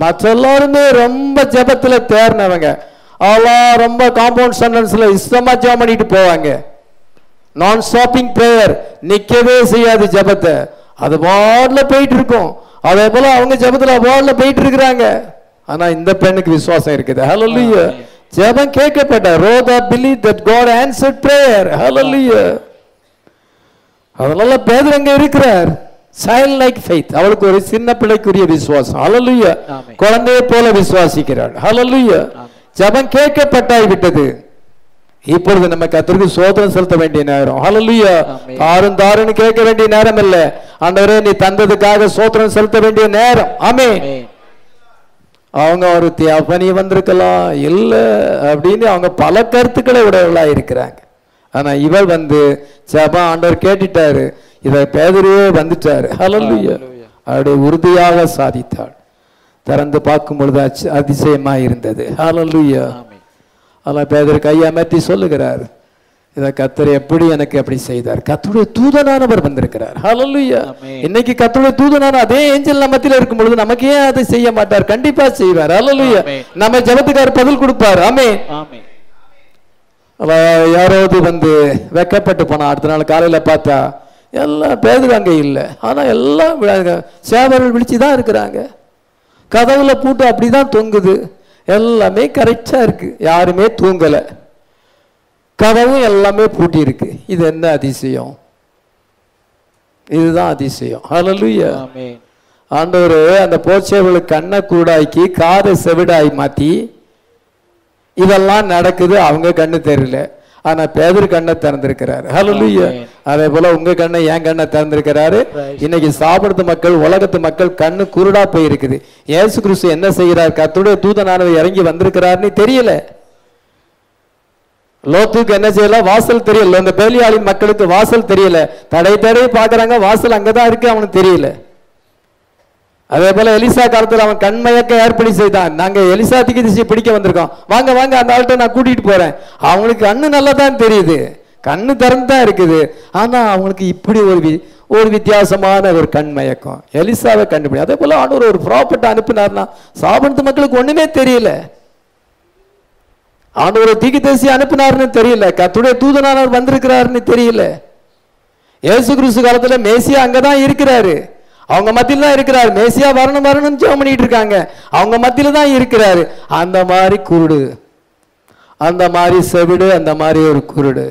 மற்ற எல்லாருமே ரொம்ப ஜெபத்துல தேர்னவங்க, அவெல்லாம் ரொம்ப காம்பவுண்ட் சென்டென்ஸ்ல இஷ்டமா ஜெபம் பண்ணிட்டு போவாங்க. நான் ஸ்டாப்பிங் பிரேயர், நிக்கவே செய்யாது ஜெபத்தை, அது வார்டுல போயிட்டு இருக்கும். அதே போல அவங்க ஜெபத்துல வார்டுல போயிட்டு இருக்கிறாங்க. ஆனா இந்த பெண்ணுக்கு விசுவாசம் இருக்குது. ஹல்லேலூயா, ஜெபம் கேட்கப்பட்ட. ரோதா believed that God answered prayer. ஹல்லேலூயா. அதனால பேதுரு அங்க இருக்கிறார். Child like faith, அவளுக்கு ஒரு சின்ன பிள்ளைக்குரிய விசுவாசம். ஹல்லேலூயா, குழந்தையை போல விசுவாசிக்கிறாள். ஹல்லேலூயா, ஜெபம் கேட்கப்பட்டாய் விட்டது. இப்பொழுது நம்ம கர்த்தருக்கு ஸ்தோத்திரம் செலுத்த வேண்டிய நேரம். ஹல்லேலூயா, தாருன்னு கேட்க வேண்டிய நேரம் இல்ல, ஆண்டவரே நீ தந்ததுக்காக ஸ்தோத்திரம் செலுத்த வேண்டிய நேரம். ஆமென். அவங்க ஒரு தியாபனி வந்திருக்கலாம், இல்ல அப்படின்னு அவங்க பல கருத்துக்களை உடையவளா இருக்கிறாங்க. ஆனா இவள் ஜெபம் ஆண்டவர் கேட்டுட்டாரு, இத பேதுருவே வந்துட்டாரு. ஹல்லேலூயா, அவருடைய உறுதியாக சாதித்தாள். திறந்து பார்க்கும் பொழுது அதிசயமா இருந்தது. ஹல்லேலூயா. அதனால பேதுரு கையமர்த்தி சொல்லுகிறார், இத கர்த்தர் எப்படி எனக்கு அப்படி செய்தார். கர்த்தருடைய தூதனானவர் வந்திருக்கிறார். ஹல்லேலூயா. இன்னைக்கு கர்த்தருடைய தூதனான அதே ஏஞ்சல் நம்ம மத்தியில இருக்கும் பொழுது நமக்கு ஏன் அதை செய்ய மாட்டார்? கண்டிப்பா செய்வார். ஹல்லேலூயா, நம்ம ஜெபத்துக்கு பதில் கொடுப்பார். ஆமென். ஆமென். யாராவது வெக்கப்பட்டு போனா அடுத்த நாள் காலையில பார்த்தா எல்லாம் பேதுரு அங்கே இல்லை. ஆனால் எல்லாம் சேவர்கள் விழிச்சு தான் இருக்கிறாங்க. கதவுல பூட்டு அப்படி தான் தொங்குது. எல்லாமே கரெக்டாக இருக்கு, யாருமே தூங்கலை. கதவும் எல்லாமே பூட்டி இருக்கு. இது என்ன அதிசயம்? இதுதான் அதிசயம். ஹல்லேலூயா. ஆமென். ஆண்டவர் அந்த போச்சேவர்களுக்கு கண்ணை கூடாக்கி காதை செவிடாய் மாற்றி இதெல்லாம் நடக்குது. அவங்க கண்ணு தெரியல, ஆனா பேதுரு கண்ணை திறந்திருக்கிறாரு. ஹல்லேலூயா. அதே போல உங்க கண்ணை என் கண்ணை திறந்திருக்கிறாரு. இன்னைக்கு சாப்பிடுறது மக்கள், உலகத்து மக்கள் கண்ணு குருடா போயிருக்குது. இயேசு கிறிஸ்து என்ன செய்கிறார்? கர்த்தருடைய தூதனானவர் இறங்கி வந்திருக்கிறாருன்னு தெரியல. லோத்துக்கு என்ன செய்யல? வாசல் தெரியல. அந்த பேலியாளின் மக்களுக்கு வாசல் தெரியல. தடை பாக்குறாங்க, வாசல் அங்கதான் இருக்கு, அவனுக்கு தெரியல. அதே போல எலிசா காலத்தில் அவன் கண்மயக்க ஏற்படி செய்தான். நாங்க எலிசா திசை பிடிக்க வந்திருக்கோம், வாங்க வாங்க அந்த ஆள்கிட்ட நான் கூட்டிட்டு போறேன். அவங்களுக்கு கண்ணு நல்லா தான் தெரியுது, கண்ணு திறந்து தான் இருக்குது. ஆனா அவங்களுக்கு இப்படி ஒரு வித்தியாசமான ஒரு கண்மயக்கம். எலிசாவை கண்டுபிடி. அதே போல ஆண்டவர் ஒரு ப்ராப்பர்ட்டை அனுப்பினார்னா சாபனத்து மக்களுக்கு ஒண்ணுமே தெரியல. ஆண்டவர் தீர்க்கதரிசி அனுப்பினார்னு தெரியல, கர்த்தருடைய தூதனானவர் வந்திருக்கிறாருன்னு தெரியல. இயேசு கிறிஸ்து காலத்துல மேசியா அங்கதான் இருக்கிறாரு, அவங்க மத்தியில தான் இருக்கிறாரு. மேசியா வரணும் வரணும் ஜெபம் பண்ணிட்டு இருக்காங்க, அவங்க மத்தியில தான் இருக்கிறாரு. அந்த மாதிரி குருடு, அந்த மாதிரி செவிடு, அந்த மாதிரி ஒரு குருடு.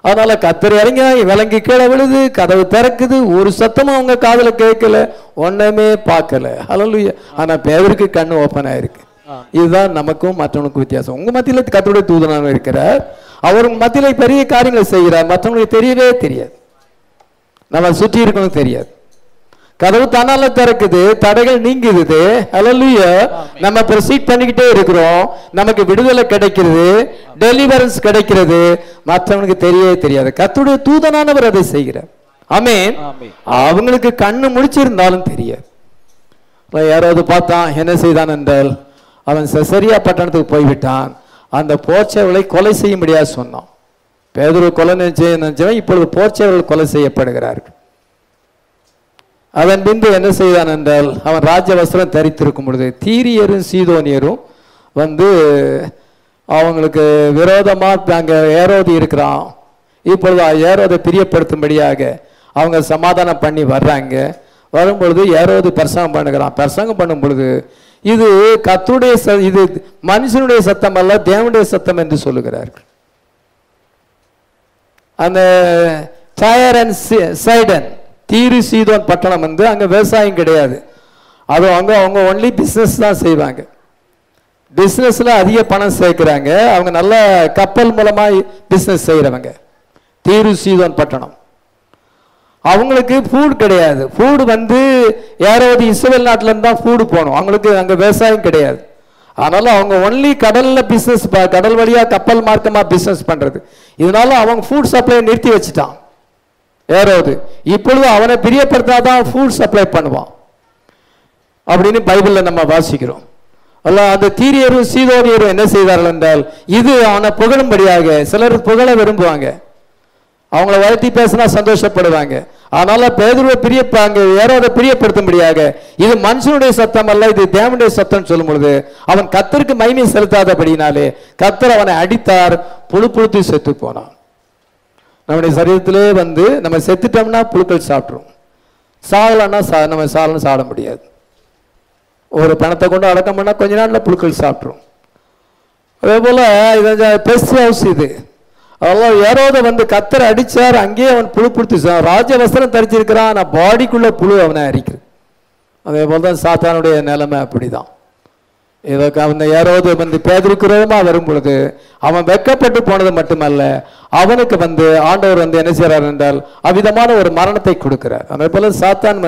அதனால கர்த்தர் இறங்கி விலங்கி கீழே விழுது, கதவு திறக்குது, ஒரு சத்தமும் அவங்க காதுல கேட்கல, ஒண்ணுமே பார்க்கல. ஹல்லேலூயா. ஆனா பேதருக்கு கண்ணு ஓப்பன் ஆயிருக்கு. இதுதான் நமக்கும் மற்றவனுக்கும் வித்தியாசம். உங்க மத்தியில கர்த்தருடைய தூதனானவர் இருக்கிறார், அவர் உங்க மத்தியில பெரிய காரியங்களை செய்கிறார், மற்றவங்களுக்கு தெரியவே தெரியாது, நம்ம சுற்றி இருக்கணும் தெரியாது. கதவு தன்னால திறக்குது, தடைகள் நீங்குது. ஹல்லேலூயா. நம்ம ப்ரொசீட் பண்ணிக்கிட்டே இருக்கிறோம், நமக்கு விடுதலை கிடைக்கிறது, டெலிவரன்ஸ் கிடைக்கிறது, மற்றவனுக்கு தெரியவே தெரியாது. கர்த்தருடைய தூதனானவர் அதை செய்கிறார். ஆமென். அவங்களுக்கு கண்ணு முழிச்சிருந்தாலும் தெரியாது. யாராவது பார்த்தான், என்ன செய்தான் என்றால் அவன் செசரியா பட்டணத்துக்கு போய்விட்டான். அந்த போர்ச்சவர்களை கொலை செய்யும்படியா சொன்னான். பேதுரு கொலை நினைச்சவன் இப்பொழுது போர்ச்சவர்கள் கொலை செய்யப்படுகிறார்கள். அதன் பின்பு என்ன செய்தான் என்றால் அவன் ராஜ வஸ்திரம் தரித்திருக்கும் பொழுது தீரியரும் சீதோனியரும் அவங்களுக்கு விரோதமா அங்க ஏரோது இருக்கிறான். இப்பொழுது ஏரோதை பிரியப்படுத்தும்படியாக அவங்க சமாதானம் பண்ணி வர்றாங்க. வரும்பொழுது ஏரோது பிரசங்கம் பண்ணுகிறான். பிரசங்கம் பண்ணும் பொழுது இது கர்த்தருடைய இது மனுஷனுடைய சத்தம் அல்ல, தேவனுடைய சத்தம் என்று சொல்லுகிறார்கள். அந்த டயர் அண்ட் சைடன் தீரு சீதோன் பட்டணம் அங்க விவசாயம் கிடையாது. அது அவங்க ஒன்லி பிஸ்னஸ் தான் செய்வாங்க. பிஸ்னஸ்ல அதிக பணம் சேர்க்கிறாங்க. அவங்க நல்ல கப்பல் மூலமா பிஸ்னஸ் செய்யறவங்க. தீரு சீதோன் பட்டணம் அவங்களுக்கு ஃபுட் கிடையாது. ஃபுட் யாராவது இஸ்ரேல் நாட்டில இருந்தா ஃபுட் போகணும், அவங்களுக்கு அங்க விவசாயம் கிடையாது. அதனால அவங்க ஒன்லி கடல்ல பிசினஸ், கடல் வழியா கப்பல் மார்க்கமா பிசினஸ் பண்றது. இதனால அவங்க ஃபுட் சப்ளை நிறுத்தி வச்சுட்டான் ஏரோது. இப்பொழுது அவனை பிரியப்படுத்தாதான் ஃபுட் சப்ளை பண்ணுவான் அப்படின்னு பைபிள்ல நம்ம வாசிக்கிறோம். அல்ல அந்த தீரியரும் சீதோனியரும் என்ன செய்தார்கள் என்றால் இது அவனை புகழும்படியாக, சிலர் புகழ விரும்புவாங்க, அவங்கள வாழ்த்தி பேசினா சந்தோஷப்படுவாங்க. அதனால பேதுருவை ஏரோதை பிரியப்படுத்தும்படியாக இது மனுஷனுடைய சத்தம் அல்ல, இது தேவனுடைய சத்தம் சொல்லும் பொழுது அவன் கர்த்தருக்கு மகிமை செலுத்தாதபடினாலே கர்த்தர் அவனை அடித்தார், புழுப்புழுத்து செத்து போனான். நம்முடைய சரீரத்திலே நம்ம செத்துட்டோம்னா புழுக்கள் சாப்பிட்ரும், சாகலன்னா நம்ம சாட முடியாது. ஒரு பணத்தை கொண்டு அடக்கம் பண்ணா கொஞ்ச நாள்ல புழுக்கள் சாப்பிட்ரும். அதே போல பெஸ்ட் ஹவுஸ் இது. அதெல்லாம் ஏரோதை கத்தரை அடிச்சார், அங்கேயே அவன் புழு பிடித்து ராஜ வஸ்திரம் தரிச்சிருக்கிறான், பாடிக்குள்ள புழு அவனை அரிக்குது. அதே போலதான் சாத்தானுடைய நிலைமை அப்படிதான். இதற்கு அந்த ஏரோது பேதருக்கு விரோதமா வரும் பொழுது அவன் வெட்கப்பட்டு போனது மட்டுமல்ல, அவனுக்கு ஆண்டவர் என்ன செய்யறார் என்றால் அவ்விதமான ஒரு மரணத்தை கொடுக்கிறார். அதே போல சாத்தான்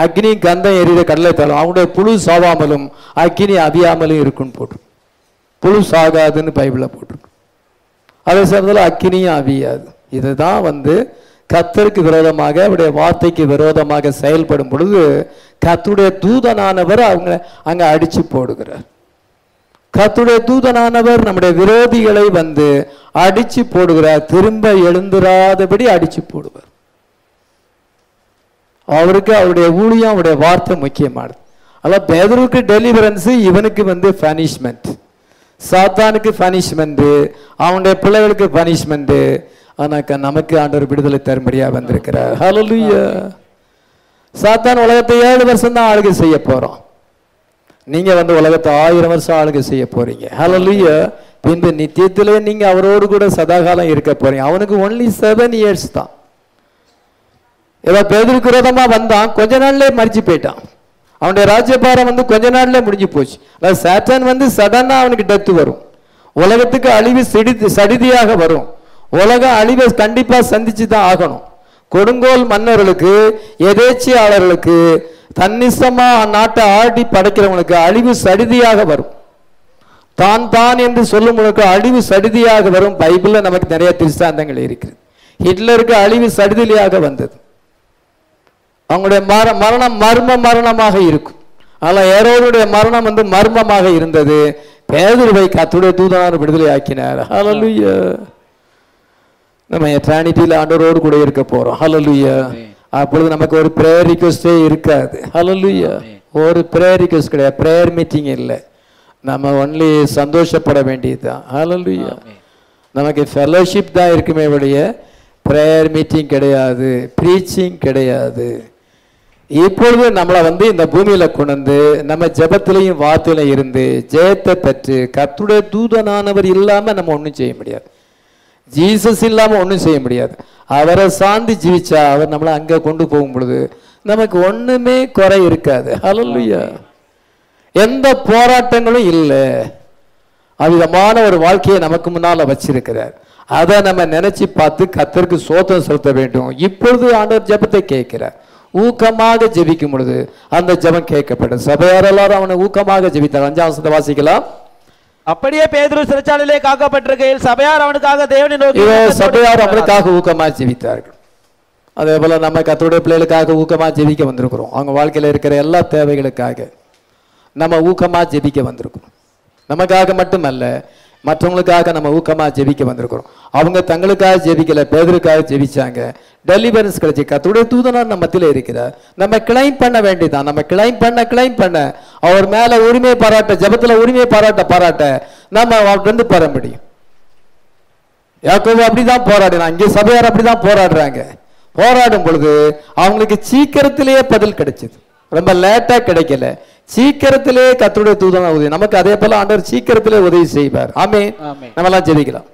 அக்னி கந்தம் எரித கடலை தரும், அவனுடைய புழு சாவாமலும் அக்னி அவியாமலும் இருக்குன்னு போட்டு, புழு சாகாதுன்னு பைபிள்ல போட்டிருக்கு. அதே சமயத்தில் அக்கினியும் அவியாது. இதுதான் கர்த்தருக்கு விரோதமாக, அவருடைய வார்த்தைக்கு விரோதமாக செயல்படும் பொழுது கர்த்தருடைய தூதனானவர் அவங்க அங்க அடிச்சு போடுகிறார். கர்த்தருடைய தூதனானவர் நம்முடைய விரோதிகளை அடிச்சு போடுகிறார், திரும்ப எழுந்துராதபடி அடிச்சு போடுவார். அவருக்கு அவருடைய ஊழியம், அவருடைய வார்த்தை முக்கியமானது. அல்ல பேதுருக்கு டெலிவரன்ஸ், இவனுக்கு பனிஷ்மெண்ட். சாத்தானுக்கு பனிஷ்மெண்ட், அவனுடைய பிள்ளைகளுக்கு பனிஷ்மெண்ட். ஆனாக்கா நமக்கு ஆண்டவர் விடுதலை தரும்படியா வந்திருக்கிறார். ஹல்லேலூயா. சாத்தான் உலகத்தை 7 வருஷம் தான் ஆளுகை செய்ய போறோம். நீங்க உலகத்தை 1000 வருஷம் ஆளுகை செய்ய போறீங்க. ஹல்லேலூயா. பின்பு நித்தியத்திலே நீங்க அவரோடு கூட சதாகாலம் இருக்க போறீங்க. அவனுக்கு only 7 years தான். பேதுருக்கு விரோதமா வந்தான், கொஞ்ச நாள்லயே மறிச்சு போயிட்டான். அவனுடைய ராஜ்யபாரம் கொஞ்ச நாள்ல முடிஞ்சு போச்சு. சாத்தான் சடனா அவனுக்கு டெத்து வரும். உலகத்துக்கு அழிவு சடிதியாக வரும். உலக அழிவை கண்டிப்பா சந்திச்சு தான் ஆகணும். கொடுங்கோல் மன்னர்களுக்கு, எதேச்சியாளர்களுக்கு, தன்னிசமா நாட்டை ஆடி படைக்கிறவங்களுக்கு அழிவு சடிதியாக வரும். தான் என்று சொல்லும்போது அழிவு சடிதியாக வரும். பைபிள்ல நமக்கு நிறைய திருஷ்டாந்தங்கள் இருக்கிறது. ஹிட்லருக்கு அழிவு சடிதியாக வந்தது. அவங்களுடைய மரணம் மர்ம மரணமாக இருக்கும். ஆனால் ஏரோதுடைய மரணம் மர்மமாக இருந்தது. பேதுருவை கர்த்தருடைய தூதனார் விடுதலை ஆக்கினார். ஹல்லேலூயா. நம்ம எட்டர்னிட்டியில ஆண்டவரோடு கூட இருக்க போறோம். ஹல்லேலூயா. அப்பொழுது நமக்கு ஒரு பிரேயர் ரிக்வெஸ்டே இருக்காது. ஹல்லேலூயா. ஒரு பிரேயர் ரிக்வெஸ்ட் கிடையாது, பிரேயர் மீட்டிங் இல்லை. நம்ம ஒன்லி சந்தோஷப்பட வேண்டியதுதான். ஹல்லேலூயா. நமக்கு ஃபெலோஷிப் தான் இருக்குமே ஒழிய பிரேயர் மீட்டிங் கிடையாது, ப்ரீச்சிங் கிடையாது. இப்பொழுது நம்மளை இந்த பூமியில கொண்டு நம்ம ஜெபத்திலையும் வார்த்தையில இருந்து ஜெயத்தை பெற்று கர்த்தருடைய தூதனானவர் இல்லாம நம்ம ஒன்றும் செய்ய முடியாது. ஜீசஸ் இல்லாம ஒன்றும் செய்ய முடியாது. அவரை சார்ந்து ஜீவிச்சா அவர் நம்மளை அங்க கொண்டு போகும் பொழுது நமக்கு ஒண்ணுமே குறை இருக்காது. ஹல்லேலூயா. எந்த போராட்டங்களும் இல்லை. அவ்விதமான ஒரு வாழ்க்கையை நமக்கு முன்னால வச்சிருக்கிறார். அதை நம்ம நினைச்சு பார்த்து கர்த்தருக்கு ஸ்தோத்திரம் செலுத்த வேண்டும். இப்பொழுது ஆண்டவர் ஜெபத்தை கேட்கிறார். ஊக்கமாக ஜெபிக்கும் பொழுது அந்த ஜெபம் கேட்கப்படும். சபையார் எல்லாரும் அவனை ஊக்கமாக ஜெபித்தார். 5ஆம் வசனத்தை வாசிக்கலாம். அப்படியே பேதுரு சிறைச்சாலையிலே காக்கப்பட்டிருக்கையில் சபையார் அவனுக்காக தேவனை நோக்கி சபையார் அவனுக்காக ஊக்கமாக ஜெபித்தார்கள். அதே போல நம்ம கர்த்தருடைய பிள்ளைகளுக்காக ஊக்கமாக ஜெபிக்க வந்திருக்கிறோம். அவங்க வாழ்க்கையில இருக்கிற எல்லா தேவைகளுக்காக நம்ம ஊக்கமாக ஜெபிக்க வந்திருக்கிறோம். நமக்காக மட்டுமல்ல, மற்றவங்களுக்காக நம்ம ஊக்கமாக ஜெபிக்க வந்திருக்கிறோம். அவங்க தங்களுக்காக ஜெபிக்கல, பேதுருக்காக ஜெபிச்சாங்க. டெலிவரன்ஸ் கிடைச்சி கர்த்தருடைய தூதனார் நம்ம மத்தியில இருக்கிறார். நம்ம கிளைம் பண்ண வேண்டியதான். நம்ம கிளைம் பண்ண அவர் மேல உரிமை பாராட்ட, ஜெபத்துல உரிமை பாராட்ட நம்ம அவர்கிட்ட பெற முடியும். யாக்கோபு அப்படிதான் போராடினா, இங்கே சபையார் அப்படிதான் போராடுறாங்க. போராடும் பொழுது அவங்களுக்கு சீக்கிரத்திலேயே பதில் கிடைச்சது. ரொம்ப லேட்டா கிடைக்கல, சீக்கிரத்திலே கர்த்தருடைய தூதனார் உதவி. நமக்கு அதே போல ஆண்டவர் சீக்கிரத்திலே உதவி செய்வார். ஆமென். நம்ம எல்லாம் ஜெபிக்கலாம்.